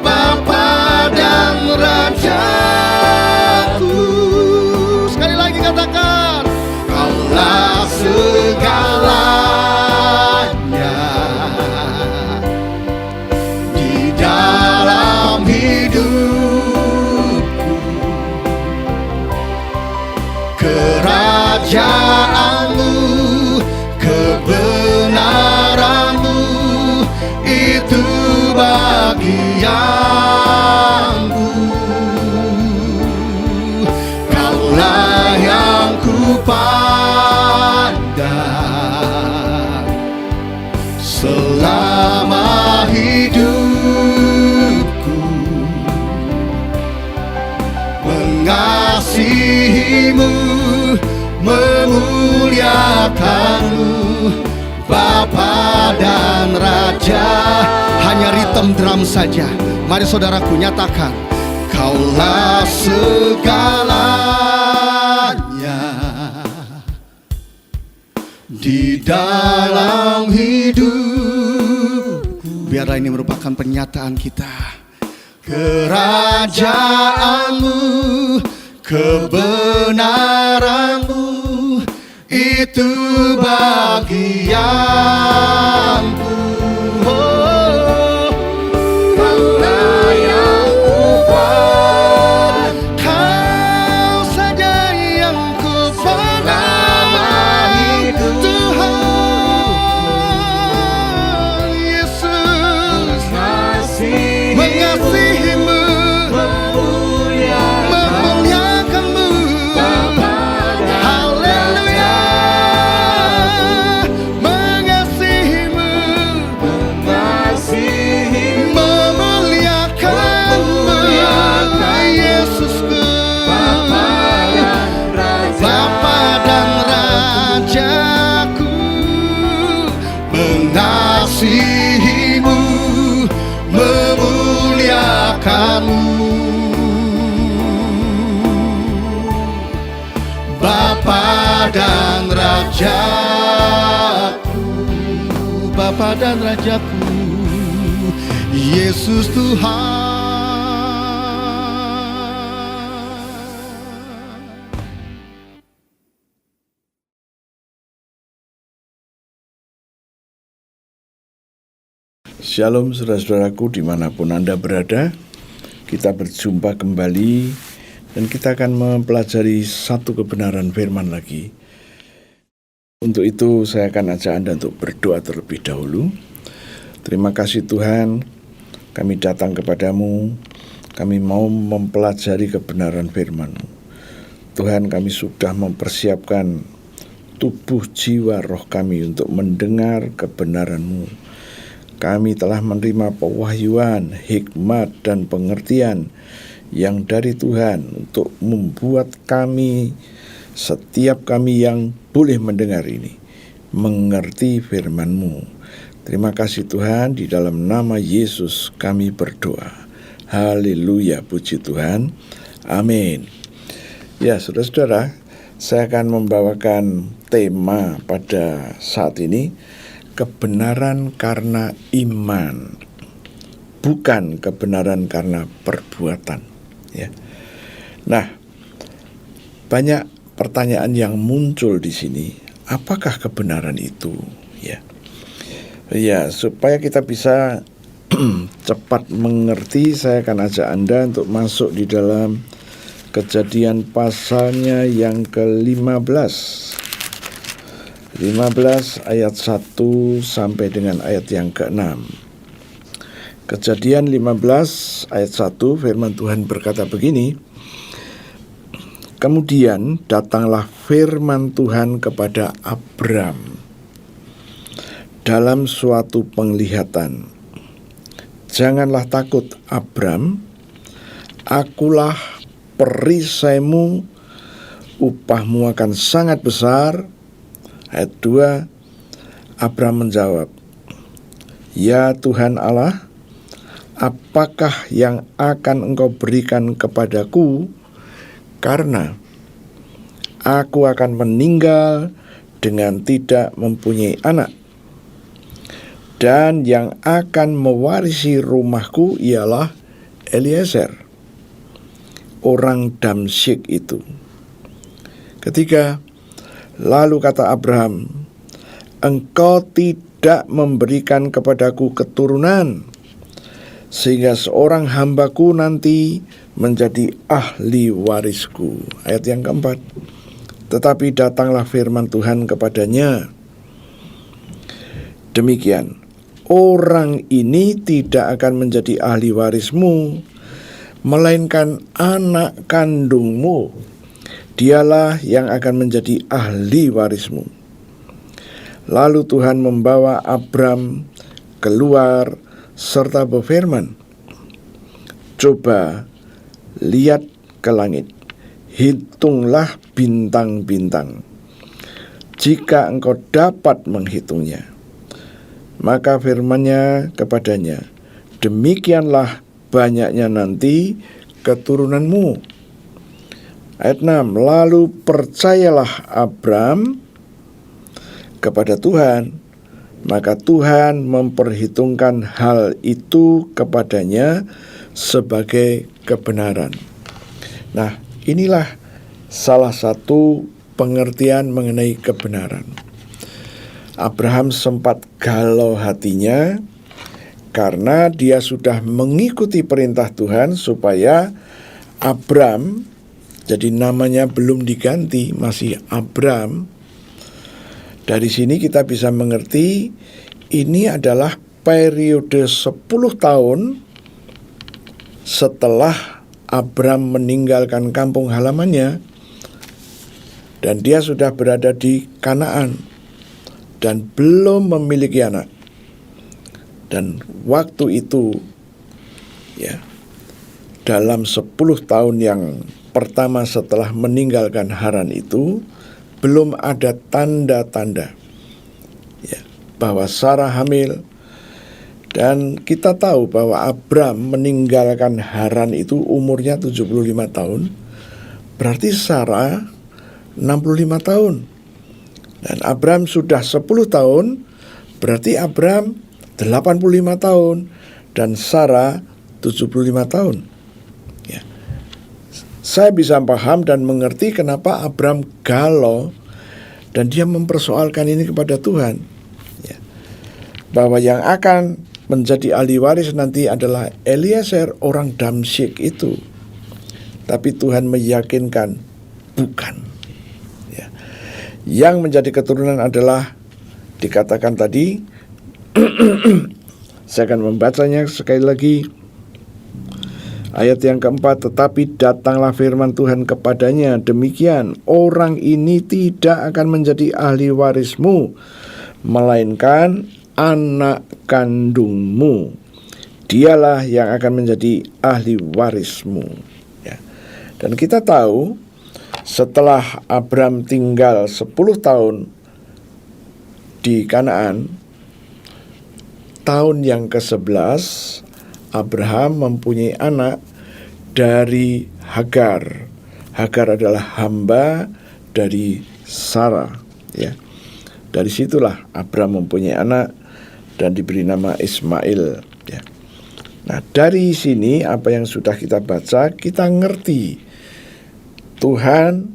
Bapa dan Rajaku. Sekali lagi katakan, Kaulah segalanya di dalam hidupku. Kerajaan-Mu, kebenaran-Mu, itu bagianku. Kaulah yang ku memuliakanmu, Bapa dan Raja. Hanya ritme drum saja. Mari saudaraku nyatakan, Kaulah segalanya di dalam hidup. Biarlah ini merupakan pernyataan kita. Kerajaanmu, kebenaranmu, itu bagianku. Kaulah yang kuat, Kau saja yang ku selama hidup. Tuhan Yesus, Mengasihimu, memuliakanmu. Haleluya, mengasihimu, memuliakanmu, Yesusku, Bapa dan Rajaku. Mengasihimu, memuliakanmu, Bapa dan Rajaku, Bapa dan Rajaku, Yesus Tuhan. Shalom saudara-saudaraku dimanapun Anda berada. Kita berjumpa kembali dan kita akan mempelajari satu kebenaran firman lagi. Untuk itu saya akan ajak Anda untuk berdoa terlebih dahulu. Terima kasih Tuhan, kami datang kepadamu. Kami mau mempelajari kebenaran firman-Mu. Tuhan, kami sudah mempersiapkan tubuh, jiwa, roh kami untuk mendengar kebenaran-Mu. Kami telah menerima pewahyuan, hikmat, dan pengertian yang dari Tuhan untuk membuat kami, setiap kami yang boleh mendengar ini, mengerti firman-Mu. Terima kasih Tuhan, di dalam nama Yesus kami berdoa. Haleluya, puji Tuhan. Amin. Ya, saudara-saudara, saya akan membawakan tema pada saat ini, kebenaran karena iman, bukan kebenaran karena perbuatan. Ya. Nah, banyak pertanyaan yang muncul di sini. Apakah kebenaran itu? Ya, supaya kita bisa cepat mengerti, saya akan ajak Anda untuk masuk di dalam Kejadian pasalnya yang ke-15. 15 ayat 1 sampai dengan ayat yang ke-6. Kejadian 15 ayat 1, firman Tuhan berkata begini. Kemudian datanglah firman Tuhan kepada Abram dalam suatu penglihatan. Janganlah takut Abram, akulah perisaimu, upahmu akan sangat besar. Ayat 2, Abram menjawab, Ya Tuhan Allah, apakah yang akan Engkau berikan kepadaku, karena aku akan meninggal dengan tidak mempunyai anak, dan yang akan mewarisi rumahku ialah Eliezer, orang Damsyik itu. Ketiga, lalu kata Abraham, Engkau tidak memberikan kepadaku keturunan, sehingga seorang hambaku nanti menjadi ahli warisku. Ayat yang keempat. Tetapi datanglah firman Tuhan kepadanya, demikian, orang ini tidak akan menjadi ahli warismu, melainkan anak kandungmu. Dialah yang akan menjadi ahli warismu. Lalu Tuhan membawa Abram keluar serta berfirman, Coba lihat ke langit, hitunglah bintang-bintang, jika engkau dapat menghitungnya. Maka firman-Nya kepadanya, demikianlah banyaknya nanti keturunanmu. Ayat 6, lalu percayalah Abram kepada Tuhan, maka Tuhan memperhitungkan hal itu kepadanya sebagai kebenaran. Nah, inilah salah satu pengertian mengenai kebenaran. Abraham sempat galau hatinya karena dia sudah mengikuti perintah Tuhan supaya Abram, jadi namanya belum diganti, masih Abram. Dari sini kita bisa mengerti ini adalah periode 10 tahun setelah Abram meninggalkan kampung halamannya dan dia sudah berada di Kanaan dan belum memiliki anak. Dan waktu itu dalam 10 tahun yang pertama setelah meninggalkan Haran itu belum ada tanda-tanda bahwa Sarah hamil. Dan kita tahu bahwa Abram meninggalkan Haran itu umurnya 75 tahun. Berarti Sarah 65 tahun. Dan Abram sudah 10 tahun, berarti Abram 85 tahun dan Sarah 75 tahun. Saya bisa paham dan mengerti kenapa Abram galau dan dia mempersoalkan ini kepada Tuhan. Bahwa yang akan menjadi ahli waris nanti adalah Eliezer orang Damsyik itu. Tapi Tuhan meyakinkan bukan. Yang menjadi keturunan adalah dikatakan tadi, saya akan membacanya sekali lagi. Ayat yang keempat, tetapi datanglah firman Tuhan kepadanya, demikian, orang ini tidak akan menjadi ahli warismu, melainkan anak kandungmu. Dialah yang akan menjadi ahli warismu. Dan kita tahu, setelah Abram tinggal 10 tahun di Kanaan, tahun yang ke-11 Abraham mempunyai anak dari Hagar. Hagar adalah hamba dari Sarah. Dari situlah Abram mempunyai anak dan diberi nama Ismail. Nah, dari sini apa yang sudah kita baca, kita ngerti Tuhan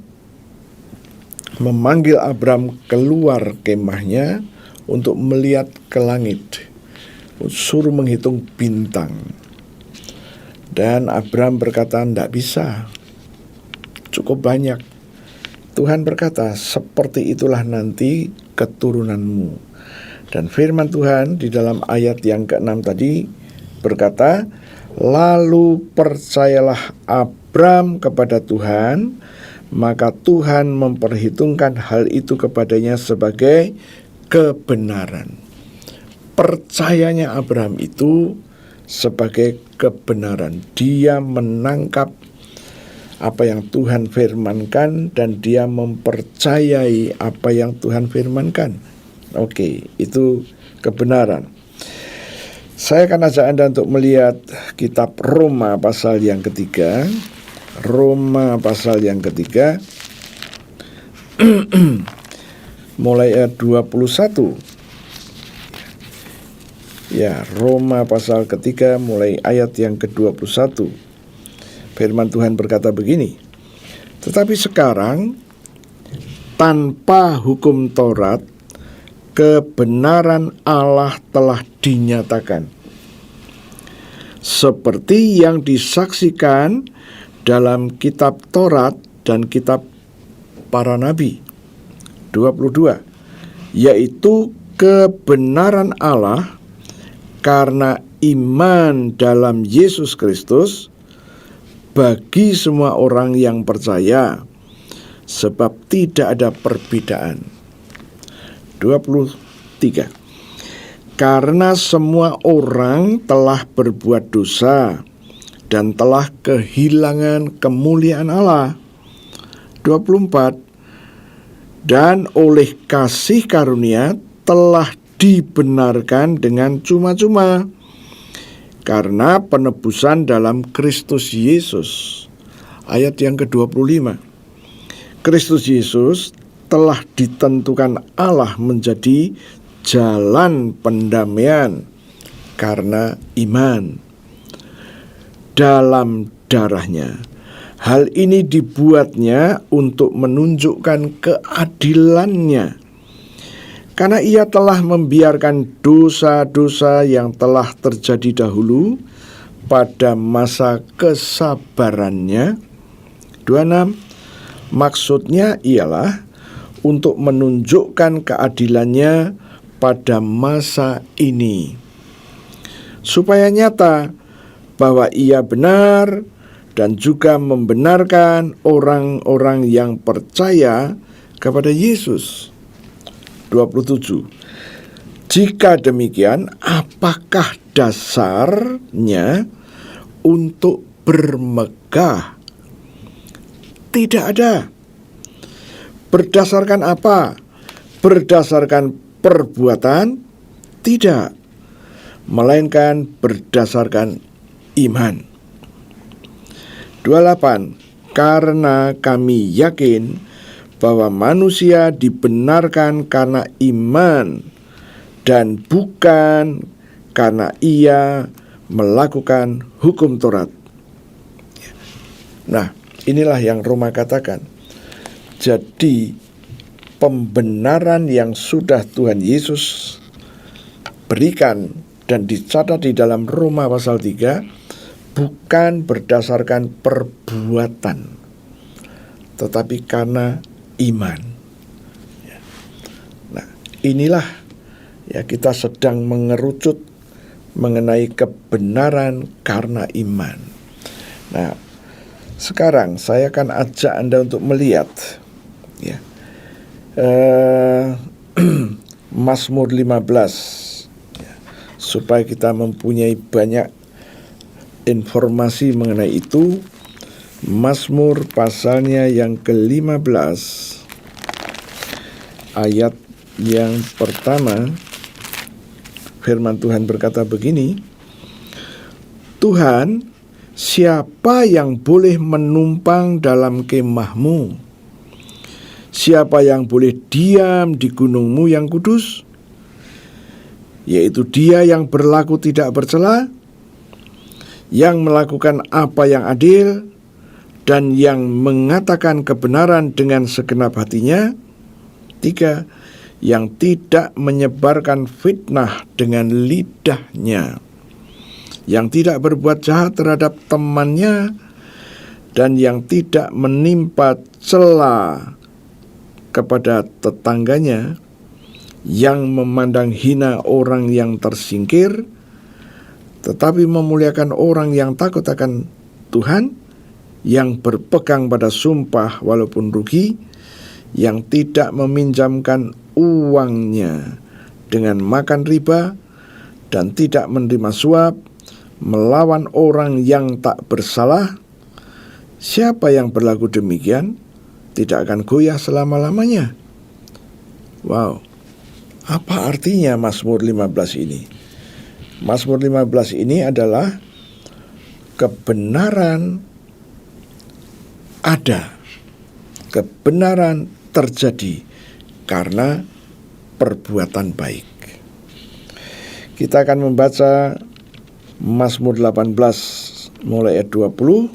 memanggil Abram keluar kemahnya untuk melihat ke langit, suruh menghitung bintang. Dan Abram berkata, tidak bisa, cukup banyak. Tuhan berkata, seperti itulah nanti keturunanmu. Dan firman Tuhan di dalam ayat yang ke-6 tadi berkata, lalu percayalah Abram kepada Tuhan, maka Tuhan memperhitungkan hal itu kepadanya sebagai kebenaran. Percayanya Abram itu sebagai kebenaran. Dia menangkap apa yang Tuhan firmankan dan dia mempercayai apa yang Tuhan firmankan. Oke, itu kebenaran. Saya akan ajak Anda untuk melihat kitab Roma pasal yang ketiga. Roma pasal yang ketiga mulai ayat 21. Roma pasal ketiga mulai ayat yang ke-21. Firman Tuhan berkata begini, tetapi sekarang tanpa hukum Taurat, kebenaran Allah telah dinyatakan, seperti yang disaksikan dalam kitab Taurat dan kitab para nabi. 22, yaitu kebenaran Allah karena iman dalam Yesus Kristus bagi semua orang yang percaya, sebab tidak ada perbedaan. 23, karena semua orang telah berbuat dosa dan telah kehilangan kemuliaan Allah, 24, dan oleh kasih karunia telah dibenarkan dengan cuma-cuma karena penebusan dalam Kristus Yesus. Ayat yang ke-25. Kristus Yesus telah ditentukan Allah menjadi jalan pendamaian karena iman dalam darahnya. Hal ini dibuatnya untuk menunjukkan keadilannya, karena ia telah membiarkan dosa-dosa yang telah terjadi dahulu pada masa kesabarannya. 26. Maksudnya ialah untuk menunjukkan keadilannya pada masa ini, supaya nyata bahwa ia benar dan juga membenarkan orang-orang yang percaya kepada Yesus. 27. Jika demikian, apakah dasarnya untuk bermegah? Tidak ada. Berdasarkan apa? Berdasarkan perbuatan? Tidak. Melainkan berdasarkan iman. 28. Karena kami yakin bahwa manusia dibenarkan karena iman dan bukan karena ia melakukan hukum Taurat. Nah, inilah yang Roma katakan. Jadi pembenaran yang sudah Tuhan Yesus berikan dan dicatat di dalam Roma pasal 3 bukan berdasarkan perbuatan, tetapi karena iman. Nah, inilah ya, kita sedang mengerucut mengenai kebenaran karena iman. Nah, sekarang saya akan ajak Anda untuk melihat ya, Mazmur 15 ya, supaya kita mempunyai banyak informasi mengenai itu. Mazmur pasalnya yang ke-15 ayat yang pertama, firman Tuhan berkata begini, Tuhan, siapa yang boleh menumpang dalam kemahmu? Siapa yang boleh diam di gunungmu yang kudus? Yaitu dia yang berlaku tidak bercela, yang melakukan apa yang adil, dan yang mengatakan kebenaran dengan segenap hatinya. 3. Yang tidak menyebarkan fitnah dengan lidahnya, yang tidak berbuat jahat terhadap temannya, dan yang tidak menimpa cela kepada tetangganya, yang memandang hina orang yang tersingkir, tetapi memuliakan orang yang takut akan Tuhan, yang berpegang pada sumpah walaupun rugi, yang tidak meminjamkan uangnya dengan makan riba, dan tidak menerima suap, melawan orang yang tak bersalah. Siapa yang berlaku demikian tidak akan goyah selama-lamanya. Wow, apa artinya Mazmur 15 ini? Mazmur 15 ini adalah kebenaran ada, kebenaran terjadi karena perbuatan baik. Kita akan membaca Mazmur 18 mulai ayat 20.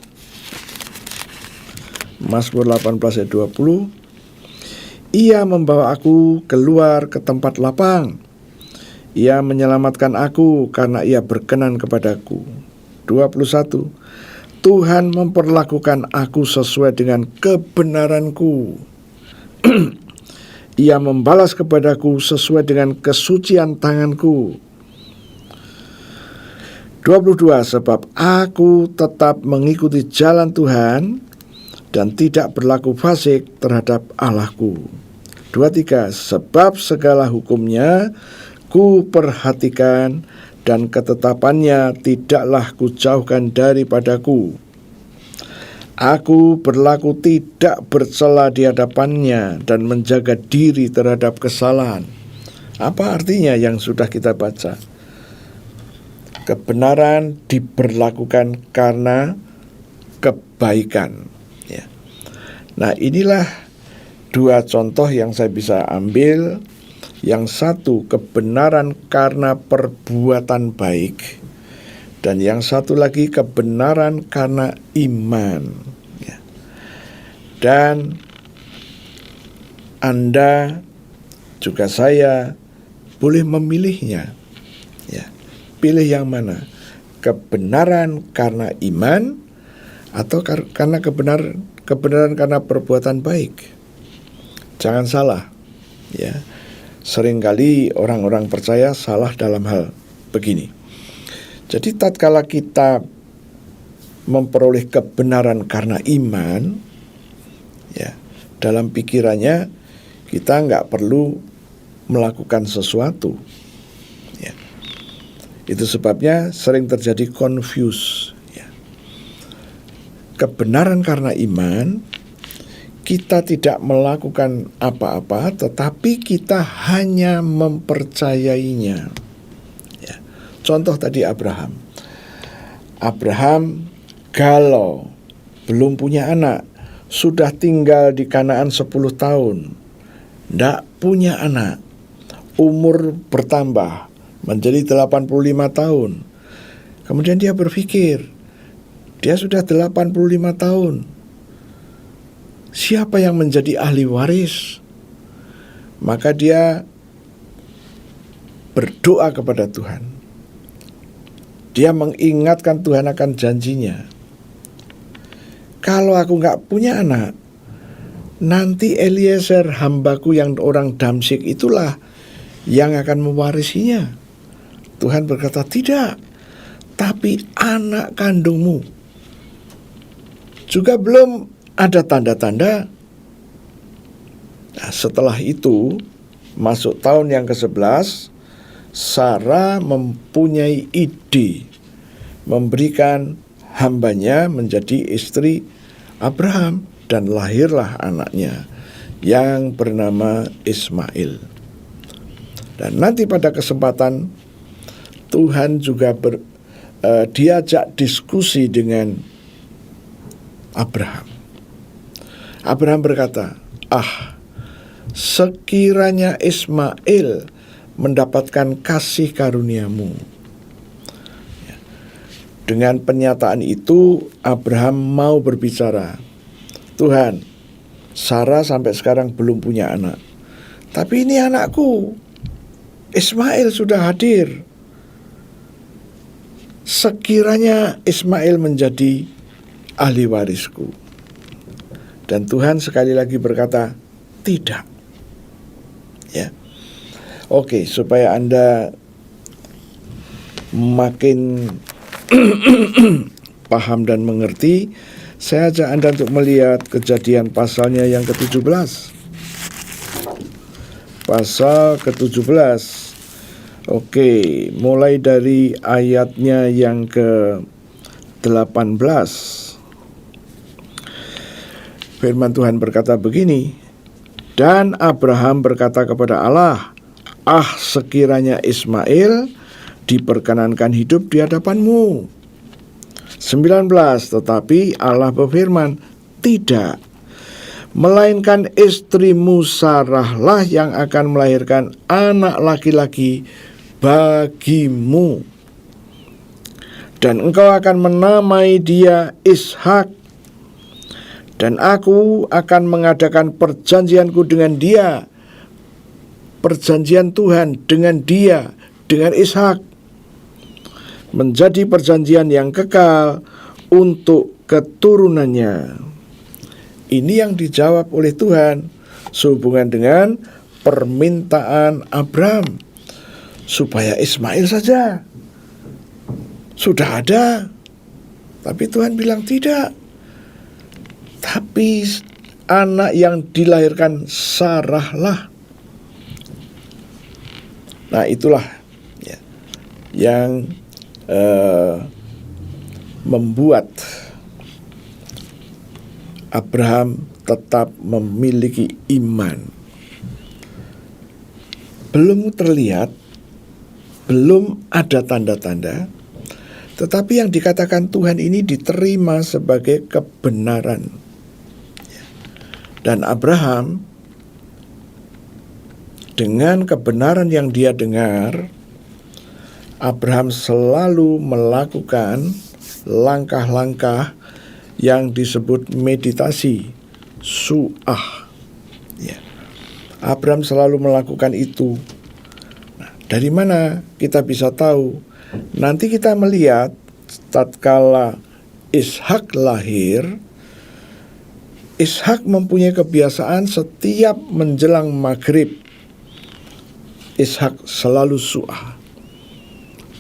Mazmur 18 ayat 20. Ia membawa aku keluar ke tempat lapang. Ia menyelamatkan aku karena ia berkenan kepadaku. 21. Tuhan memperlakukan aku sesuai dengan kebenaranku. Ia membalas kepadaku sesuai dengan kesucian tanganku. 22. Sebab aku tetap mengikuti jalan Tuhan dan tidak berlaku fasik terhadap Allahku. 23. Sebab segala hukumnya ku perhatikan dan ketetapannya tidaklah ku jauhkan daripadaku. Aku berlaku tidak bercela di hadapannya dan menjaga diri terhadap kesalahan. Apa artinya yang sudah kita baca? Kebenaran diberlakukan karena kebaikan. Ya. Nah, inilah dua contoh yang saya bisa ambil. Yang satu, kebenaran karena perbuatan baik. Dan yang satu lagi, kebenaran karena iman. Ya. Dan Anda juga saya boleh memilihnya. Ya. Pilih yang mana? Kebenaran karena iman atau karena kebenaran karena perbuatan baik. Jangan salah. Ya. Seringkali orang-orang percaya salah dalam hal begini. Jadi tatkala kita memperoleh kebenaran karena iman, ya, dalam pikirannya kita nggak perlu melakukan sesuatu. Ya. Itu sebabnya sering terjadi confuse. Ya. Kebenaran karena iman, kita tidak melakukan apa-apa, tetapi kita hanya mempercayainya. Ya. Contoh tadi Abraham. Abraham galau, belum punya anak, sudah tinggal di Kanaan 10 tahun, tidak punya anak, umur bertambah menjadi 85 tahun. Kemudian dia berpikir, dia sudah 85 tahun. Siapa yang menjadi ahli waris? Maka dia berdoa kepada Tuhan. Dia mengingatkan Tuhan akan janjinya. Kalau aku gak punya anak, nanti Eliezer hambaku yang orang Damsyik itulah yang akan mewarisinya. Tuhan berkata, tidak, tapi anak kandungmu. Juga belum ada tanda-tanda. Nah, setelah itu, masuk tahun yang ke-11, Sarah mempunyai ide memberikan hambanya menjadi istri Abraham, dan lahirlah anaknya yang bernama Ismail. Dan nanti pada kesempatan Tuhan juga diajak diskusi dengan Abraham. Abraham berkata, sekiranya Ismail mendapatkan kasih karuniamu. Dengan pernyataan itu, Abraham mau berbicara, Tuhan, Sarah sampai sekarang belum punya anak, tapi ini anakku, Ismail sudah hadir. Sekiranya Ismail menjadi ahli warisku. Dan Tuhan sekali lagi berkata, tidak. Ya. Oke, supaya Anda makin paham dan mengerti, saya ajak Anda untuk melihat Kejadian pasalnya yang ke-17. Pasal ke-17. Oke, mulai dari ayatnya yang ke-18. Firman Tuhan berkata begini, dan Abraham berkata kepada Allah, sekiranya Ismail diperkenankan hidup di hadapanmu. 19, tetapi Allah berfirman, tidak, melainkan istrimu Sarahlah yang akan melahirkan anak laki-laki bagimu, dan engkau akan menamai dia Ishak. Dan aku akan mengadakan perjanjianku dengan dia, perjanjian Tuhan dengan dia, dengan Ishak, menjadi perjanjian yang kekal untuk keturunannya. Ini yang dijawab oleh Tuhan sehubungan dengan permintaan Abraham, supaya Ismail saja. Sudah ada, tapi Tuhan bilang tidak. Tapi anak yang dilahirkan Sarahlah. Nah, itulah ya, yang membuat Abraham tetap memiliki iman. Belum terlihat, belum ada tanda-tanda, tetapi yang dikatakan Tuhan ini diterima sebagai kebenaran. Dan Abraham, dengan kebenaran yang dia dengar, Abraham selalu melakukan langkah-langkah yang disebut meditasi, su'ah. Ya. Abraham selalu melakukan itu. Nah, dari mana kita bisa tahu? Nanti kita melihat tatkala Ishak lahir, Ishak mempunyai kebiasaan setiap menjelang maghrib, Ishak selalu su'ah.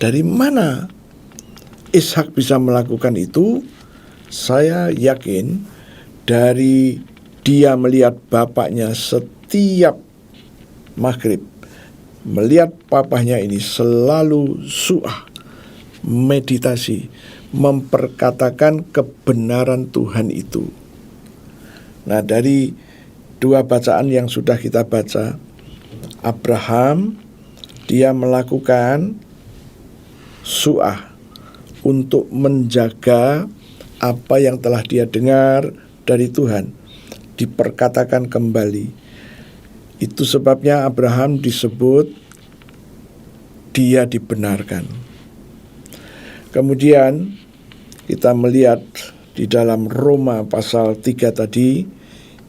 Dari mana Ishak bisa melakukan itu? Saya yakin dari dia melihat bapaknya setiap maghrib, melihat papahnya ini selalu su'ah, meditasi, memperkatakan kebenaran Tuhan itu. Nah, dari dua bacaan yang sudah kita baca, Abraham, dia melakukan su'ah untuk menjaga apa yang telah dia dengar dari Tuhan diperkatakan kembali. Itu sebabnya Abraham disebut dia dibenarkan. Kemudian kita melihat di dalam Roma pasal 3 tadi,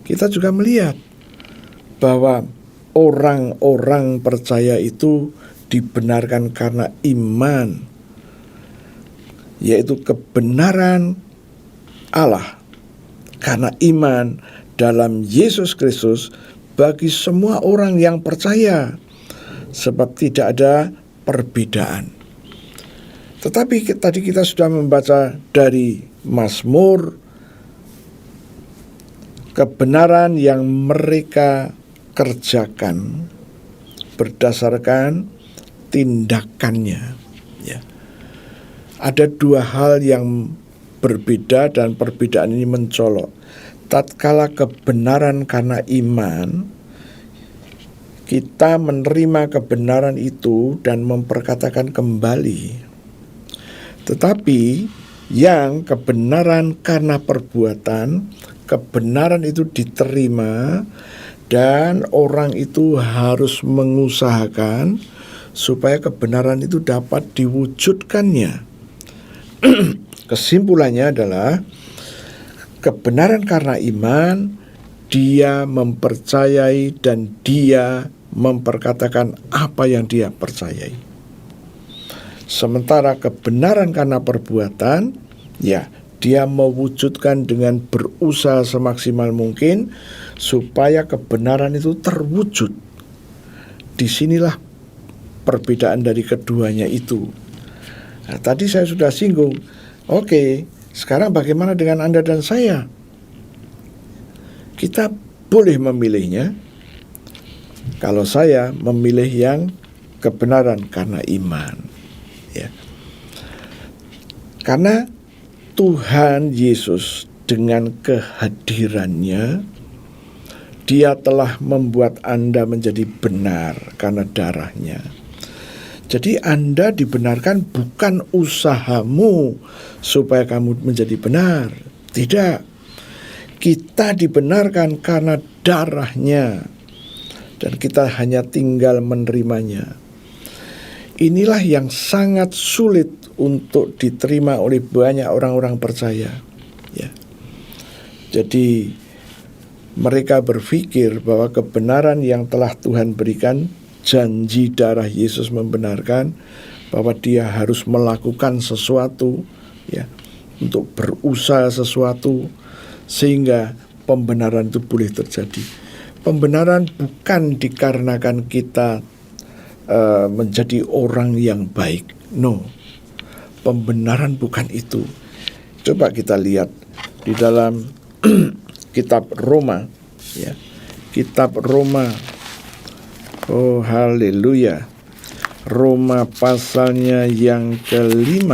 kita juga melihat bahwa orang-orang percaya itu dibenarkan karena iman, yaitu kebenaran Allah karena iman dalam Yesus Kristus bagi semua orang yang percaya, sebab tidak ada perbedaan. Tetapi tadi kita sudah membaca dari Mazmur, kebenaran yang mereka kerjakan berdasarkan tindakannya. Ya. Ada dua hal yang berbeda dan perbedaan ini mencolok. Tatkala kebenaran karena iman, kita menerima kebenaran itu dan memperkatakan kembali. Tetapi yang kebenaran karena perbuatan, kebenaran itu diterima dan orang itu harus mengusahakan supaya kebenaran itu dapat diwujudkannya. Kesimpulannya adalah kebenaran karena iman, dia mempercayai dan dia memperkatakan apa yang dia percayai. Sementara kebenaran karena perbuatan, ya, dia mewujudkan dengan berusaha semaksimal mungkin supaya kebenaran itu terwujud. Disinilah perbedaan dari keduanya itu. Nah, tadi saya sudah singgung. Oke, sekarang bagaimana dengan Anda dan saya? Kita boleh memilihnya. Kalau saya memilih yang kebenaran karena iman, ya. Karena Tuhan Yesus dengan kehadirannya, dia telah membuat Anda menjadi benar karena darahnya. Jadi Anda dibenarkan bukan usahamu supaya kamu menjadi benar. Tidak. Kita dibenarkan karena darahnya. Dan kita hanya tinggal menerimanya. Inilah yang sangat sulit untuk diterima oleh banyak orang-orang percaya. Ya. Jadi mereka berpikir bahwa kebenaran yang telah Tuhan berikan, janji darah Yesus membenarkan bahwa dia harus melakukan sesuatu, ya, untuk berusaha sesuatu sehingga pembenaran itu boleh terjadi. Pembenaran bukan dikarenakan kita menjadi orang yang baik. No, pembenaran bukan itu. Coba kita lihat di dalam kitab Roma, ya, kitab Roma. Oh haleluya. Roma pasalnya yang ke-5,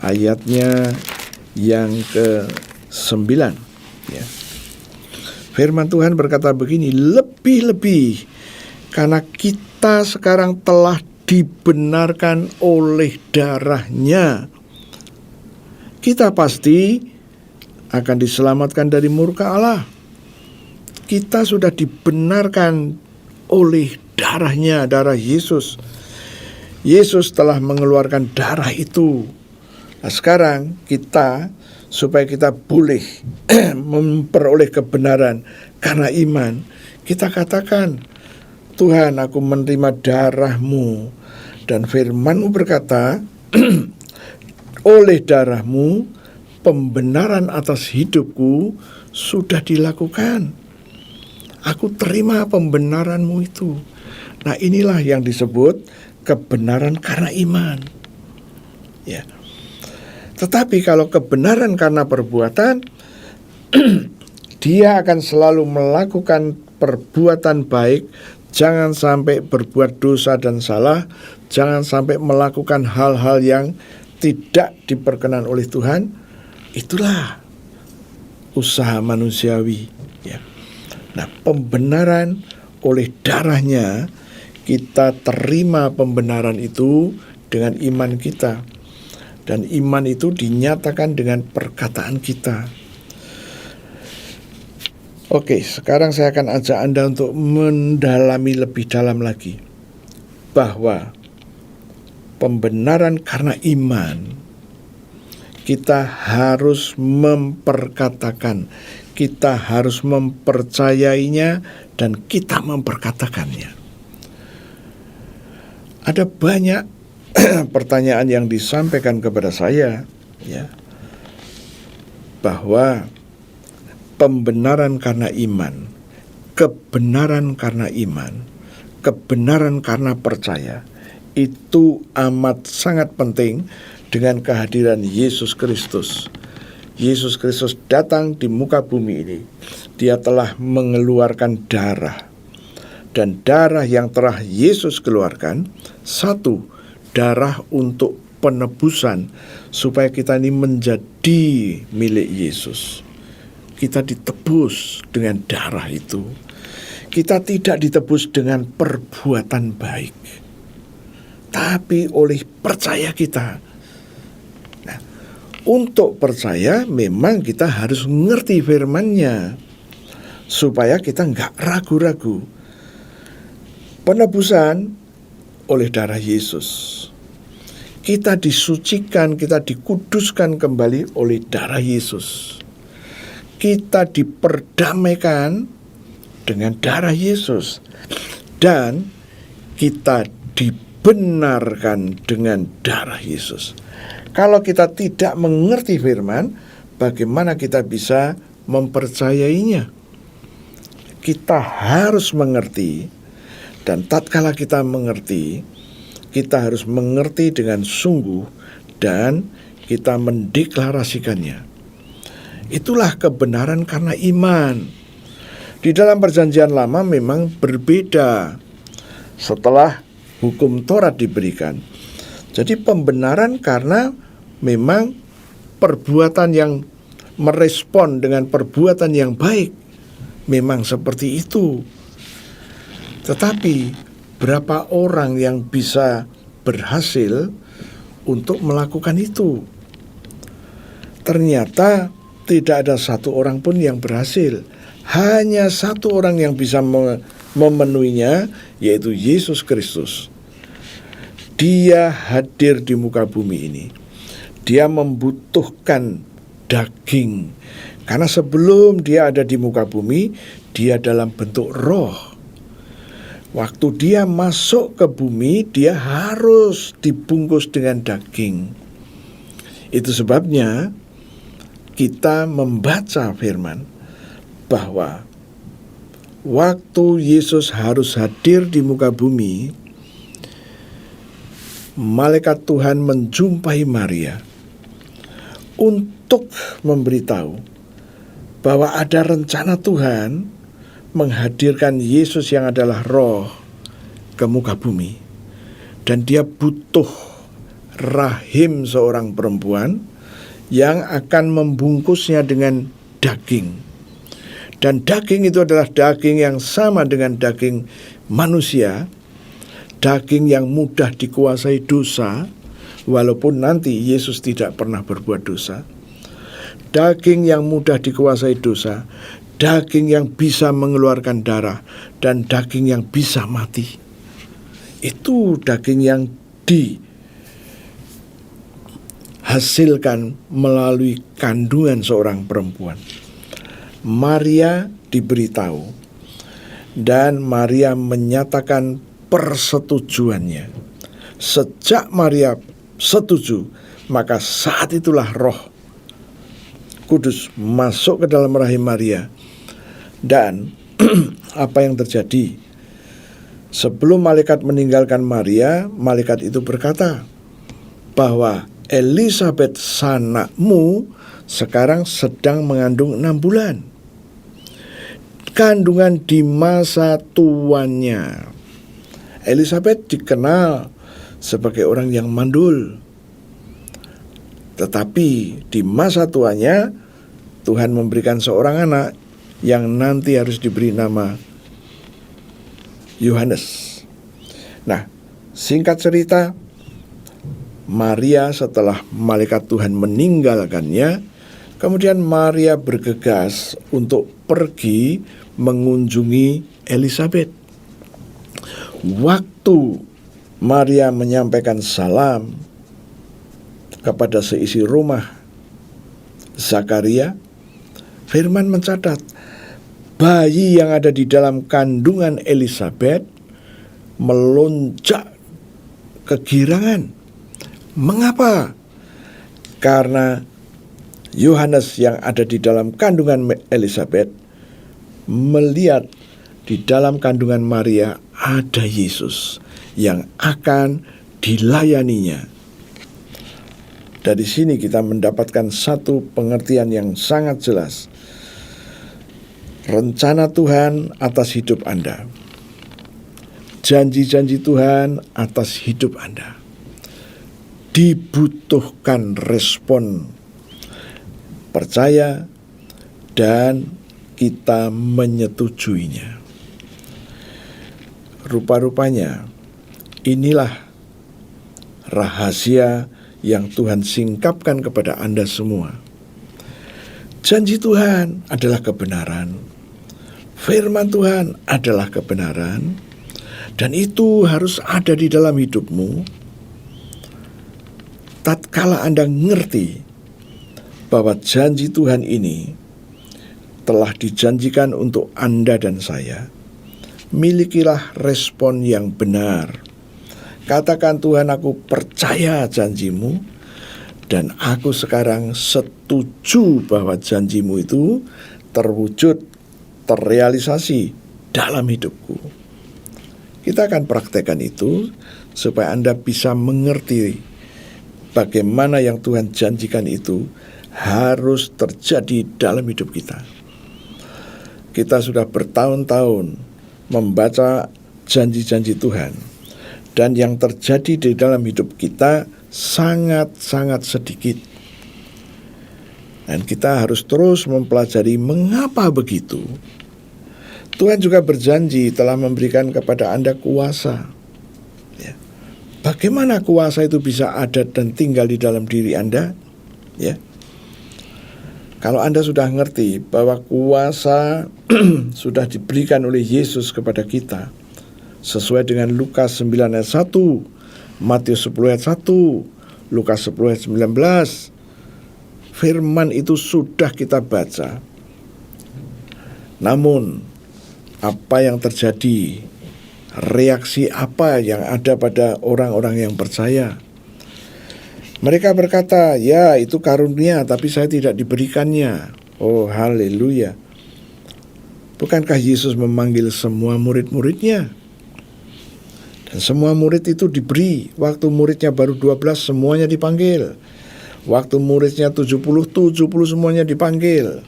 ayatnya yang ke-9. Ya. Firman Tuhan berkata begini, lebih-lebih karena kita sekarang telah dibenarkan oleh darah-Nya, kita pasti akan diselamatkan dari murka Allah. Kita sudah dibenarkan oleh darah-Nya, darah Yesus. Yesus telah mengeluarkan darah itu. Nah, sekarang kita, supaya kita boleh memperoleh kebenaran karena iman, kita katakan, Tuhan, aku menerima darah-Mu. Dan firman-Mu berkata, oleh darah-Mu, pembenaran atas hidupku sudah dilakukan. Aku terima pembenaran-Mu itu. Nah, inilah yang disebut kebenaran karena iman. Ya. Tetapi kalau kebenaran karena perbuatan, dia akan selalu melakukan perbuatan baik. Jangan sampai berbuat dosa dan salah. Jangan sampai melakukan hal-hal yang tidak diperkenan oleh Tuhan. Itulah usaha manusiawi. Ya. Nah, pembenaran oleh darah-Nya, kita terima pembenaran itu dengan iman kita. Dan iman itu dinyatakan dengan perkataan kita. Oke, sekarang saya akan ajak Anda untuk mendalami lebih dalam lagi bahwa pembenaran karena iman kita harus memperkatakan, kita harus mempercayainya, dan kita memperkatakannya. Ada banyak pertanyaan yang disampaikan kepada saya, ya, bahwa pembenaran karena iman, kebenaran karena iman, kebenaran karena percaya, itu amat sangat penting dengan kehadiran Yesus Kristus. Yesus Kristus datang di muka bumi ini. Dia telah mengeluarkan darah. Dan darah yang telah Yesus keluarkan, satu, darah untuk penebusan, supaya kita ini menjadi milik Yesus. Kita ditebus dengan darah itu. Kita tidak ditebus dengan perbuatan baik, tapi oleh percaya kita. Nah, untuk percaya memang kita harus ngerti firman-Nya, supaya kita nggak ragu-ragu. Penebusan oleh darah Yesus. Kita disucikan, kita dikuduskan kembali oleh darah Yesus. Kita diperdamaikan dengan darah Yesus. Dan kita dibenarkan dengan darah Yesus. Kalau kita tidak mengerti firman, bagaimana kita bisa mempercayainya? Kita harus mengerti. Dan tatkala kita mengerti, kita harus mengerti dengan sungguh dan kita mendeklarasikannya. Itulah kebenaran karena iman. Di dalam perjanjian lama memang berbeda setelah hukum Taurat diberikan. Jadi pembenaran karena memang perbuatan yang merespon dengan perbuatan yang baik, memang seperti itu. Tetapi berapa orang yang bisa berhasil untuk melakukan itu? Ternyata tidak ada satu orang pun yang berhasil. Hanya satu orang yang bisa memenuhinya, yaitu Yesus Kristus. Dia hadir di muka bumi ini. Dia membutuhkan daging. Karena sebelum dia ada di muka bumi, dia dalam bentuk roh. Waktu dia masuk ke bumi, dia harus dibungkus dengan daging. Itu sebabnya kita membaca firman bahwa waktu Yesus harus hadir di muka bumi, malaikat Tuhan menjumpai Maria untuk memberitahu bahwa ada rencana Tuhan menghadirkan Yesus yang adalah roh ke muka bumi. Dan dia butuh rahim seorang perempuan yang akan membungkusnya dengan daging. Dan daging itu adalah daging yang sama dengan daging manusia, daging yang mudah dikuasai dosa, walaupun nanti Yesus tidak pernah berbuat dosa. Daging yang mudah dikuasai dosa, daging yang bisa mengeluarkan darah, dan daging yang bisa mati. Itu daging yang dihasilkan melalui kandungan seorang perempuan. Maria diberitahu, dan Maria menyatakan persetujuannya. Sejak Maria setuju, maka saat itulah Roh Kudus masuk ke dalam rahim Maria. Dan apa yang terjadi? Sebelum malaikat meninggalkan Maria, malaikat itu berkata bahwa Elisabet sanakmu sekarang sedang mengandung 6 bulan. Kandungan di masa tuanya. Elisabet dikenal sebagai orang yang mandul, tetapi di masa tuanya Tuhan memberikan seorang anak yang nanti harus diberi nama Yohanes. Nah, singkat cerita, Maria setelah malaikat Tuhan meninggalkannya, kemudian Maria bergegas untuk pergi mengunjungi Elisabet. Waktu Maria menyampaikan salam kepada seisi rumah Zakaria, firman mencatat bayi yang ada di dalam kandungan Elisabet melonjak kegirangan. Mengapa? Karena Yohanes yang ada di dalam kandungan Elisabet melihat di dalam kandungan Maria ada Yesus yang akan dilayaninya. Dari sini kita mendapatkan satu pengertian yang sangat jelas. Rencana Tuhan atas hidup Anda, janji-janji Tuhan atas hidup Anda, dibutuhkan respon percaya dan kita menyetujuinya. Rupa-rupanya inilah rahasia yang Tuhan singkapkan kepada Anda semua. Janji Tuhan adalah kebenaran, firman Tuhan adalah kebenaran, dan itu harus ada di dalam hidupmu. Tatkala Anda ngerti bahwa janji Tuhan ini telah dijanjikan untuk Anda dan saya, milikilah respon yang benar. Katakan, Tuhan, aku percaya janjimu, dan aku sekarang setuju bahwa janjimu itu terwujud, terrealisasi dalam hidupku. Kita akan praktekkan itu supaya Anda bisa mengerti bagaimana yang Tuhan janjikan itu harus terjadi dalam hidup kita. Kita sudah bertahun-tahun membaca janji-janji Tuhan, dan yang terjadi di dalam hidup kita sangat-sangat sedikit. Dan kita harus terus mempelajari mengapa begitu. Tuhan juga berjanji telah memberikan kepada Anda kuasa. Ya. Bagaimana kuasa itu bisa ada dan tinggal di dalam diri Anda? Ya. Kalau Anda sudah ngerti bahwa kuasa sudah diberikan oleh Yesus kepada kita, sesuai dengan Lukas 9 ayat 1, Matius 10 ayat 1, Lukas 10 ayat 19, firman itu sudah kita baca. Namun, apa yang terjadi? Reaksi apa yang ada pada orang-orang yang percaya? Mereka berkata, ya itu karunia, tapi saya tidak diberikannya. Oh haleluya. Bukankah Yesus memanggil semua murid-muridnya? Dan semua murid itu diberi. Waktu muridnya baru 12 semuanya dipanggil. Waktu muridnya 70 semuanya dipanggil.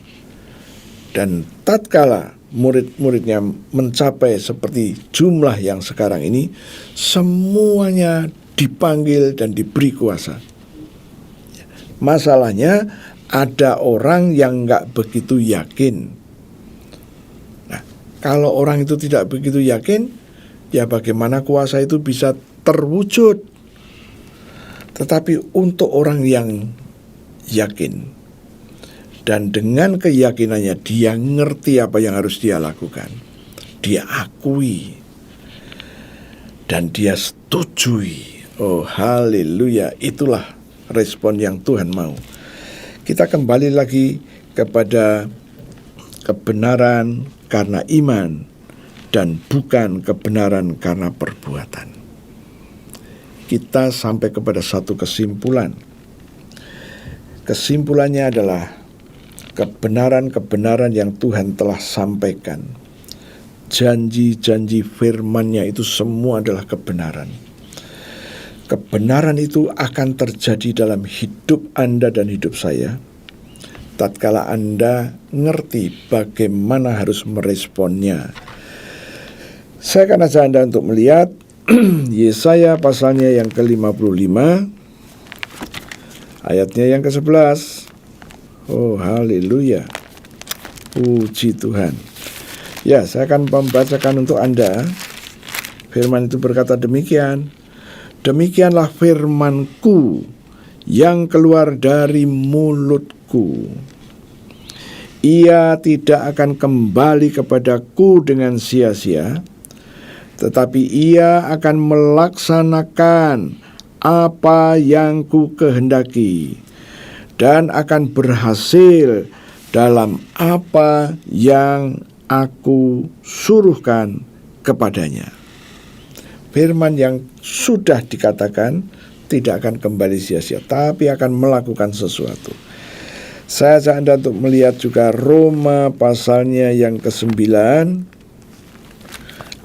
Dan tatkala murid-muridnya mencapai seperti jumlah yang sekarang ini, semuanya dipanggil dan diberi kuasa. Masalahnya ada orang yang gak begitu yakin Kalau orang itu tidak begitu yakin, ya bagaimana kuasa itu bisa terwujud? Tetapi untuk orang yang yakin, dan dengan keyakinannya dia ngerti apa yang harus dia lakukan, dia akui, dan dia setujui. Oh haleluya, itulah respon yang Tuhan mau. Kita kembali lagi kepada kebenaran karena iman dan bukan kebenaran karena perbuatan. Kita sampai kepada satu kesimpulan. Kesimpulannya adalah kebenaran-kebenaran yang Tuhan telah sampaikan. Janji-janji firman-Nya itu semua adalah kebenaran. Kebenaran itu akan terjadi dalam hidup Anda dan hidup saya, tatkala Anda ngerti bagaimana harus meresponnya. Saya akan ajak Anda untuk melihat Yesaya pasalnya yang ke-55, ayatnya yang ke-11. Oh haleluya, puji Tuhan. Ya, saya akan membacakan untuk Anda. Firman itu berkata demikian. Demikianlah firman-Ku yang keluar dari mulutku. Ia tidak akan kembali kepadaku dengan sia-sia, tetapi ia akan melaksanakan apa yang ku kehendaki dan akan berhasil dalam apa yang aku suruhkan kepadanya. Firman yang sudah dikatakan tidak akan kembali sia-sia, tapi akan melakukan sesuatu. Saya ajak Anda untuk melihat juga Roma pasalnya yang ke-9,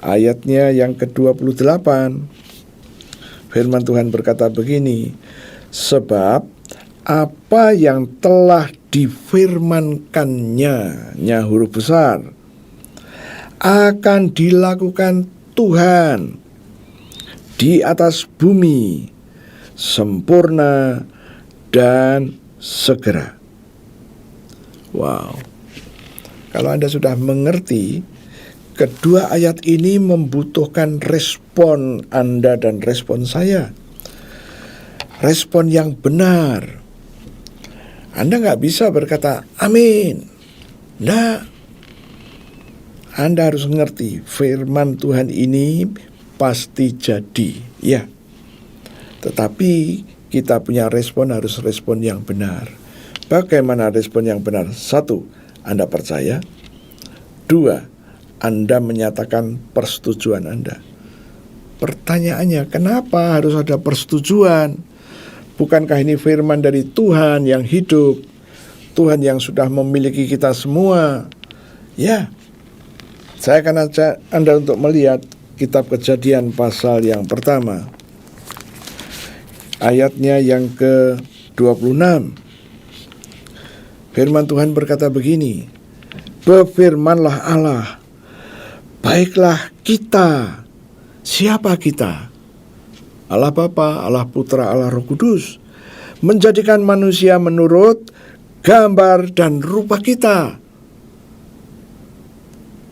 ayatnya yang ke-28. Firman Tuhan berkata begini, sebab apa yang telah difirmankannya, huruf besar, akan dilakukan Tuhan di atas bumi, sempurna dan segera. Wow. Kalau Anda sudah mengerti, kedua ayat ini membutuhkan respon Anda dan respon saya. Respon yang benar. Anda nggak bisa berkata, amin. Nggak. Anda harus mengerti, firman Tuhan ini pasti jadi, ya. Tetapi kita punya respon, harus respon yang benar. Bagaimana respon yang benar? 1, Anda percaya. 2, Anda menyatakan persetujuan Anda. Pertanyaannya, kenapa harus ada persetujuan? Bukankah ini firman dari Tuhan yang hidup, Tuhan yang sudah memiliki kita semua? Ya, saya akan ajak Anda untuk melihat kitab Kejadian pasal yang pertama, ayatnya yang ke-26. Firman Tuhan berkata begini, berfirmanlah Allah, baiklah kita. Siapa kita? Allah Bapa, Allah Putra, Allah Roh Kudus, menjadikan manusia menurut gambar dan rupa kita.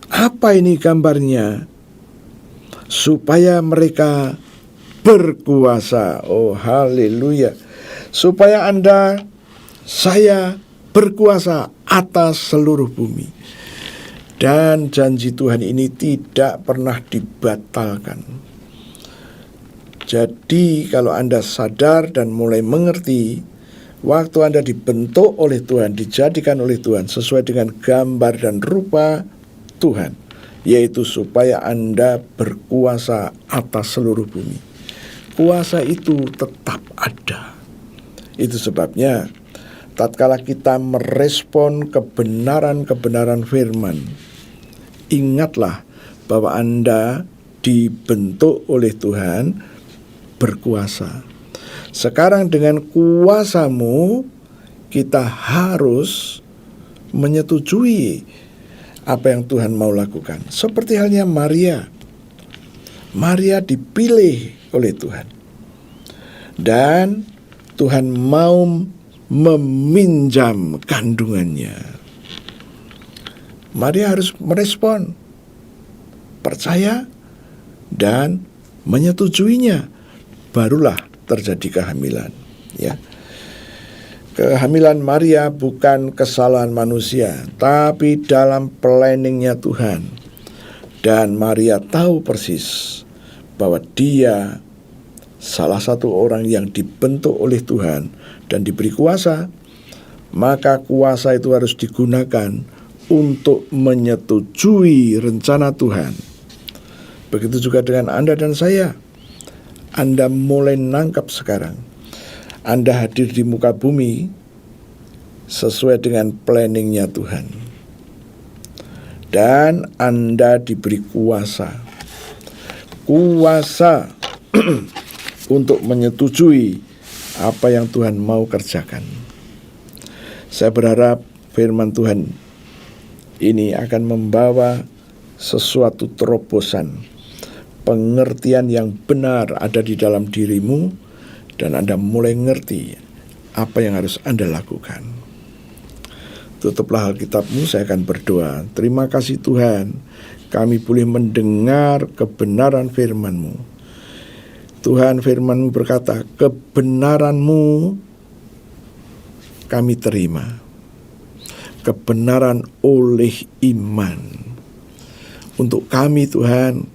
Apa ini gambarnya? Supaya mereka berkuasa. Oh haleluya. Supaya Anda, saya berkuasa atas seluruh bumi. Dan janji Tuhan ini tidak pernah dibatalkan. Jadi kalau Anda sadar dan mulai mengerti, waktu Anda dibentuk oleh Tuhan, dijadikan oleh Tuhan sesuai dengan gambar dan rupa Tuhan, yaitu supaya Anda berkuasa atas seluruh bumi. Kuasa itu tetap ada. Itu sebabnya tatkala kita merespon kebenaran-kebenaran firman, ingatlah bahwa Anda dibentuk oleh Tuhan berkuasa. Sekarang dengan kuasamu, kita harus menyetujui apa yang Tuhan mau lakukan. Seperti halnya Maria. Maria dipilih oleh Tuhan. Dan Tuhan mau meminjam kandungannya. Maria harus merespon. percaya dan menyetujuinya, barulah terjadi kehamilan. Ya. Kehamilan Maria bukan kesalahan manusia, tapi dalam planningnya Tuhan. Dan Maria tahu persis bahwa dia salah satu orang yang dibentuk oleh Tuhan dan diberi kuasa. Maka kuasa itu harus digunakan untuk menyetujui rencana Tuhan. Begitu juga dengan Anda dan saya. Anda mulai nangkap sekarang. Anda hadir di muka bumi sesuai dengan planningnya Tuhan. Dan Anda diberi kuasa. Kuasa untuk menyetujui apa yang Tuhan mau kerjakan. Saya berharap firman Tuhan ini akan membawa sesuatu terobosan, pengertian yang benar ada di dalam dirimu, dan Anda mulai ngerti apa yang harus Anda lakukan. Tutuplah Alkitabmu, saya akan berdoa. Terima kasih Tuhan, kami boleh mendengar kebenaran firman-Mu. Tuhan, firman-Mu berkata, kebenaran-Mu kami terima. Kebenaran oleh iman. Untuk kami Tuhan,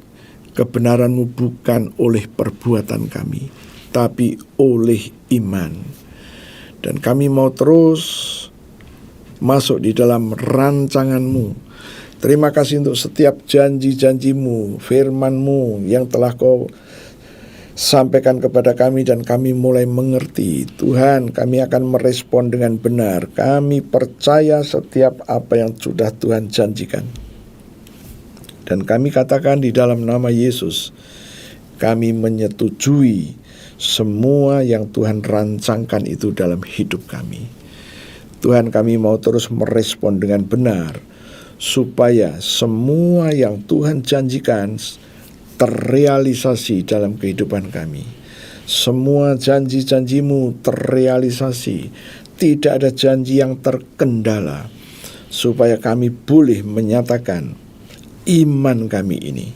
kebenaran-Mu bukan oleh perbuatan kami, tapi oleh iman. Dan kami mau terus masuk di dalam rancangan-Mu. Terima kasih untuk setiap janji-janji-Mu, firman-Mu yang telah Kau sampaikan kepada kami, dan kami mulai mengerti. Tuhan, kami akan merespon dengan benar. Kami percaya setiap apa yang sudah Tuhan janjikan. Dan kami katakan di dalam nama Yesus, kami menyetujui semua yang Tuhan rancangkan itu dalam hidup kami. Tuhan, kami mau terus merespon dengan benar, supaya semua yang Tuhan janjikan terrealisasi dalam kehidupan kami. Semua janji-janji-Mu terrealisasi. Tidak ada janji yang terkendala, supaya kami boleh menyatakan iman kami ini.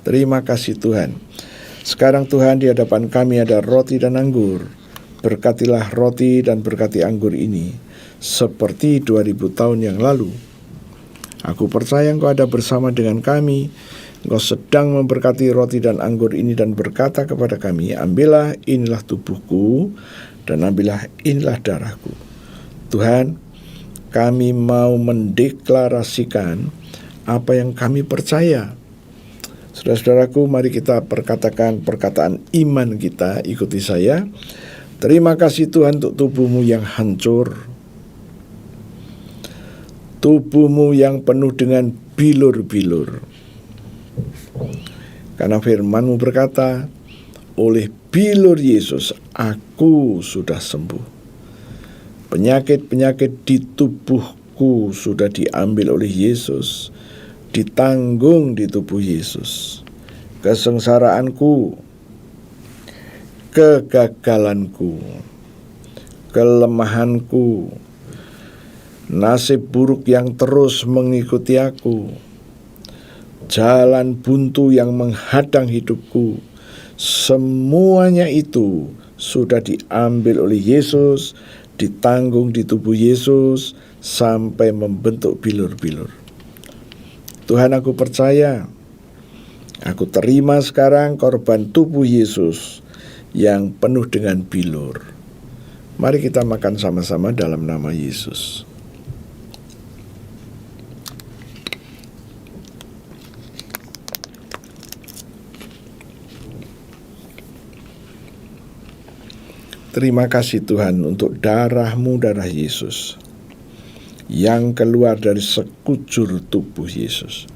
Terima kasih Tuhan. Sekarang Tuhan, di hadapan kami ada roti dan anggur. Berkatilah roti dan berkati anggur ini seperti 2000 tahun yang lalu. Aku percaya Engkau ada bersama dengan kami. Engkau sedang memberkati roti dan anggur ini dan berkata kepada kami, ambillah, inilah tubuhku, dan ambillah, inilah darahku. Tuhan, kami mau mendeklarasikan apa yang kami percaya. Saudara-saudaraku, mari kita perkatakan perkataan iman kita. Ikuti saya. Terima kasih Tuhan untuk tubuhmu yang hancur, tubuhmu yang penuh dengan bilur-bilur. Karena firman-Mu berkata, oleh bilur Yesus aku sudah sembuh. Penyakit-penyakit di tubuhku sudah diambil oleh Yesus, ditanggung di tubuh Yesus. Kesengsaraanku, kegagalanku, kelemahanku, nasib buruk yang terus mengikuti aku, jalan buntu yang menghadang hidupku, semuanya itu sudah diambil oleh Yesus, ditanggung di tubuh Yesus sampai membentuk bilur-bilur. Tuhan, aku percaya, aku terima sekarang korban tubuh Yesus yang penuh dengan bilur. Mari kita makan sama-sama dalam nama Yesus. Terima kasih Tuhan untuk darah-Mu, darah Yesus, yang keluar dari sekujur tubuh Yesus.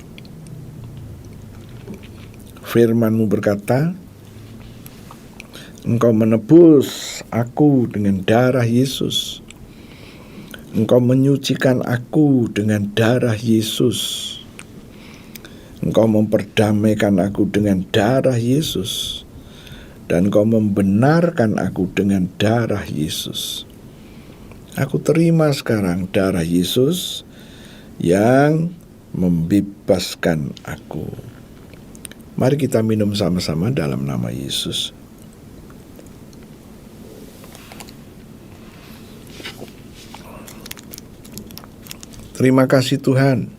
Firman-Mu berkata, Engkau menebus aku dengan darah Yesus. Engkau menyucikan aku dengan darah Yesus. Engkau memperdamaikan aku dengan darah Yesus. Dan Engkau membenarkan aku dengan darah Yesus. Aku terima sekarang darah Yesus yang membebaskan aku. Mari kita minum sama-sama dalam nama Yesus. Terima kasih Tuhan,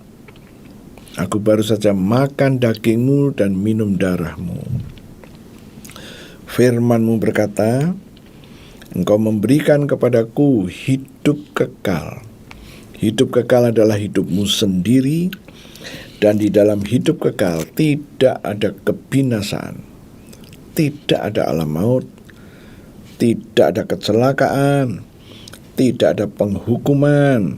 aku baru saja makan daging-Mu dan minum darah-Mu. Firman-Mu berkata, Engkau memberikan kepadaku hidup kekal. Hidup kekal adalah hidup-Mu sendiri, dan di dalam hidup kekal tidak ada kebinasaan, tidak ada alam maut, tidak ada kecelakaan, tidak ada penghukuman,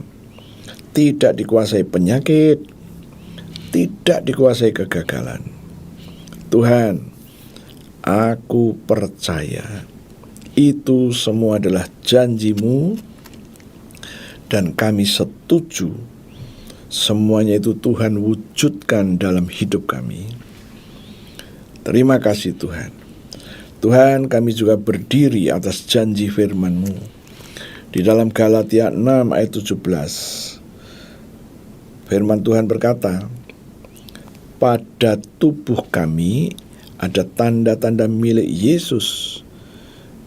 tidak dikuasai penyakit, tidak dikuasai kegagalan. Tuhan, aku percaya itu semua adalah janji-Mu, dan kami setuju semuanya itu Tuhan wujudkan dalam hidup kami. Terima kasih Tuhan. Tuhan, kami juga berdiri atas janji firman-Mu di dalam Galatia 6 ayat 17. Firman Tuhan berkata, pada tubuh kami ada tanda-tanda milik Yesus,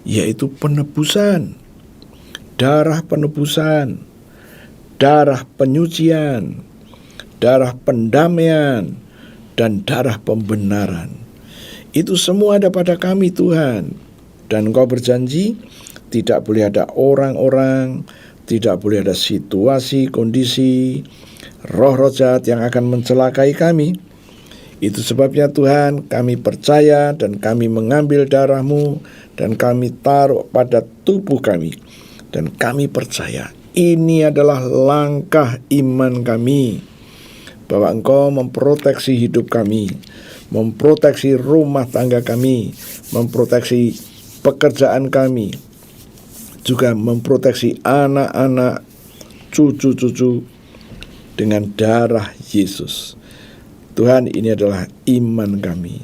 yaitu penebusan, darah penebusan, darah penyucian, darah pendamaian, dan darah pembenaran. Itu semua ada pada kami Tuhan. Dan Engkau berjanji tidak boleh ada orang-orang, tidak boleh ada situasi, kondisi, roh-roh jahat yang akan mencelakai kami. Itu sebabnya Tuhan, kami percaya dan kami mengambil darah-Mu dan kami taruh pada tubuh kami. Dan kami percaya ini adalah langkah iman kami, bahwa Engkau memproteksi hidup kami, memproteksi rumah tangga kami, memproteksi pekerjaan kami, juga memproteksi anak-anak, cucu-cucu dengan darah Yesus. Tuhan, ini adalah iman kami.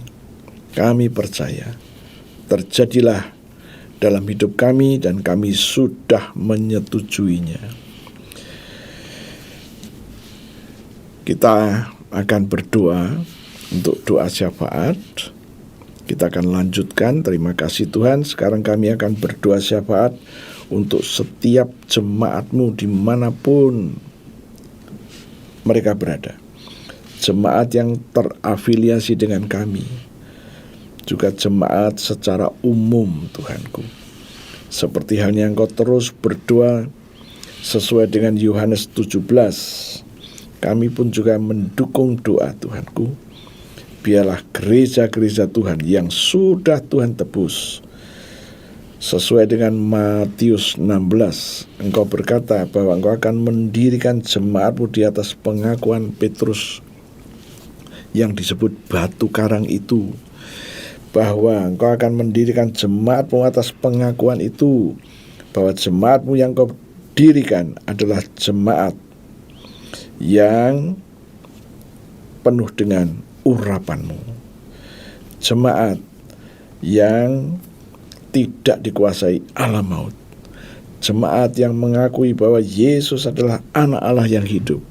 Kami percaya terjadilah dalam hidup kami dan kami sudah menyetujuinya. Kita akan berdoa untuk doa syafaat. Kita akan lanjutkan. Terima kasih Tuhan. Sekarang kami akan berdoa syafaat untuk setiap jemaat-Mu dimanapun mereka berada. Jemaat yang terafiliasi dengan kami, juga jemaat secara umum Tuhanku. Seperti halnya Engkau terus berdoa sesuai dengan Yohanes 17, kami pun juga mendukung doa Tuhanku. Biarlah gereja-gereja Tuhan yang sudah Tuhan tebus, sesuai dengan Matius 16, Engkau berkata bahwa Engkau akan mendirikan jemaat-Mu di atas pengakuan Petrus yang disebut batu karang itu, bahwa Engkau akan mendirikan jemaat-Mu atas pengakuan itu, bahwa jemaat-Mu yang Engkau dirikan adalah jemaat yang penuh dengan urapan-Mu, jemaat yang tidak dikuasai alam maut, jemaat yang mengakui bahwa Yesus adalah anak Allah yang hidup.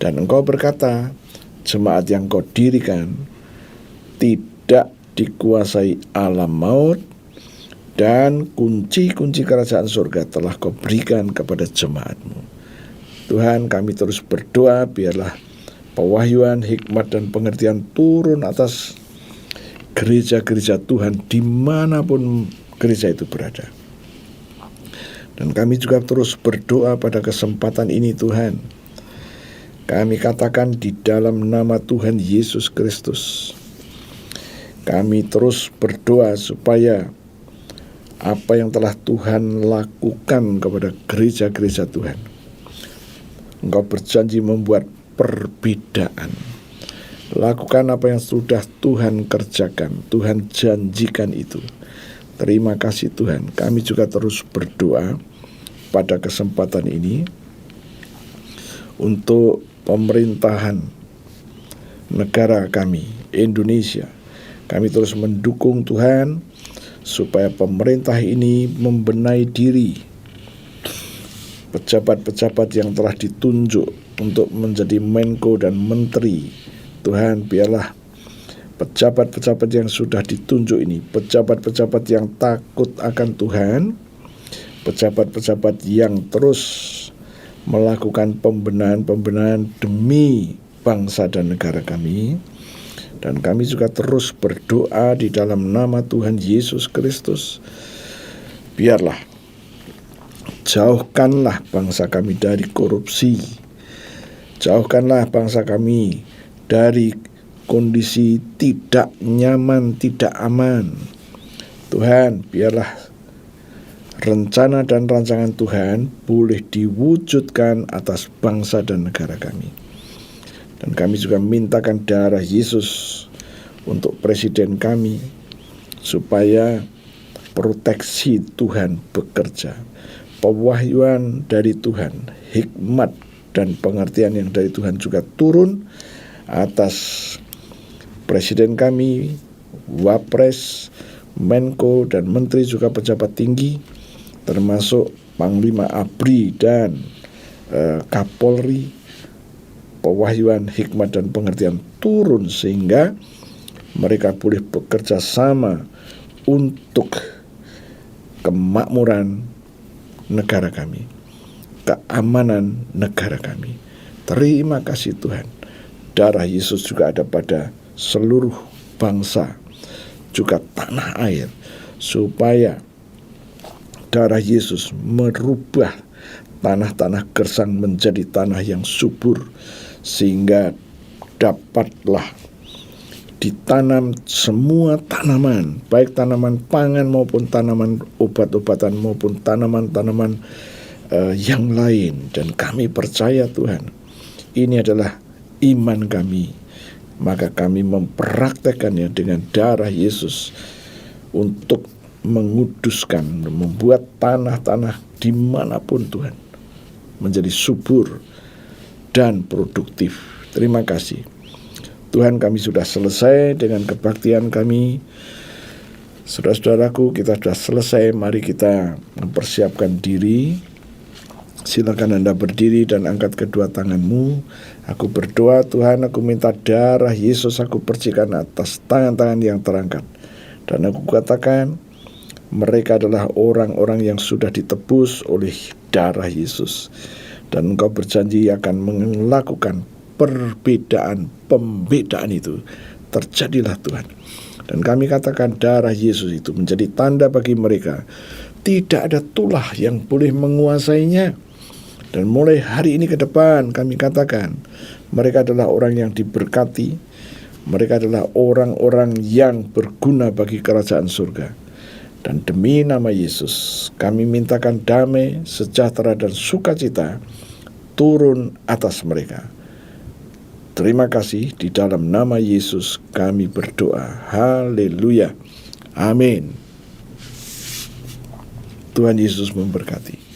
Dan Engkau berkata, jemaat yang Kau dirikan tidak dikuasai alam maut, dan kunci-kunci kerajaan surga telah Kau berikan kepada jemaat-Mu. Tuhan, kami terus berdoa, biarlah pewahyuan, hikmat, dan pengertian turun atas gereja-gereja Tuhan dimanapun gereja itu berada. Dan kami juga terus berdoa pada kesempatan ini Tuhan. Kami katakan di dalam nama Tuhan Yesus Kristus, kami terus berdoa supaya apa yang telah Tuhan lakukan kepada gereja-gereja Tuhan, Engkau berjanji membuat perbedaan. Lakukan apa yang sudah Tuhan kerjakan, Tuhan janjikan itu. Terima kasih Tuhan. Kami juga terus berdoa pada kesempatan ini untuk pemerintahan negara kami, Indonesia. Kami terus mendukung Tuhan supaya pemerintah ini membenahi diri. Pejabat-pejabat yang telah ditunjuk untuk menjadi Menko dan Menteri, Tuhan, biarlah pejabat-pejabat yang sudah ditunjuk ini, pejabat-pejabat yang takut akan Tuhan, pejabat-pejabat yang terus melakukan pembenahan-pembenahan demi bangsa dan negara kami. Dan kami juga terus berdoa di dalam nama Tuhan Yesus Kristus. Biarlah, jauhkanlah bangsa kami dari korupsi. Jauhkanlah bangsa kami dari kondisi tidak nyaman, tidak aman. Tuhan, biarlah rencana dan rancangan Tuhan boleh diwujudkan atas bangsa dan negara kami. Dan kami juga mintakan darah Yesus untuk presiden kami, supaya proteksi Tuhan bekerja, pewahyuan dari Tuhan, hikmat dan pengertian yang dari Tuhan juga turun atas presiden kami, wapres, menko dan menteri, juga pejabat tinggi, termasuk Panglima ABRI dan Kapolri. Pewahyuan, hikmat dan pengertian turun sehingga mereka boleh bekerja sama untuk kemakmuran negara kami, keamanan negara kami. Terima kasih Tuhan. Darah Yesus juga ada pada seluruh bangsa, juga tanah air, supaya darah Yesus merubah tanah-tanah gersang menjadi tanah yang subur, sehingga dapatlah ditanam semua tanaman, baik tanaman pangan maupun tanaman obat-obatan maupun tanaman-tanaman yang lain. Dan kami percaya Tuhan, ini adalah iman kami, maka kami mempraktekannya dengan darah Yesus untuk menguduskan, membuat tanah-tanah dimanapun Tuhan menjadi subur dan produktif. Terima kasih Tuhan, kami sudah selesai dengan kebaktian kami. Saudara-saudaraku, kita sudah selesai. Mari kita mempersiapkan diri. Silakan Anda berdiri dan angkat kedua tanganmu. Aku berdoa, Tuhan, aku minta darah Yesus aku percikan atas tangan-tangan yang terangkat. Dan aku katakan, mereka adalah orang-orang yang sudah ditebus oleh darah Yesus. Dan Engkau berjanji akan melakukan perbedaan, pembedaan itu. Terjadilah Tuhan. Dan kami katakan darah Yesus itu menjadi tanda bagi mereka. Tidak ada tulah yang boleh menguasainya. Dan mulai hari ini ke depan kami katakan, mereka adalah orang yang diberkati. Mereka adalah orang-orang yang berguna bagi kerajaan surga. Dan demi nama Yesus, kami mintakan damai, sejahtera dan sukacita turun atas mereka. Terima kasih, di dalam nama Yesus kami berdoa. Haleluya. Amin. Tuhan Yesus memberkati.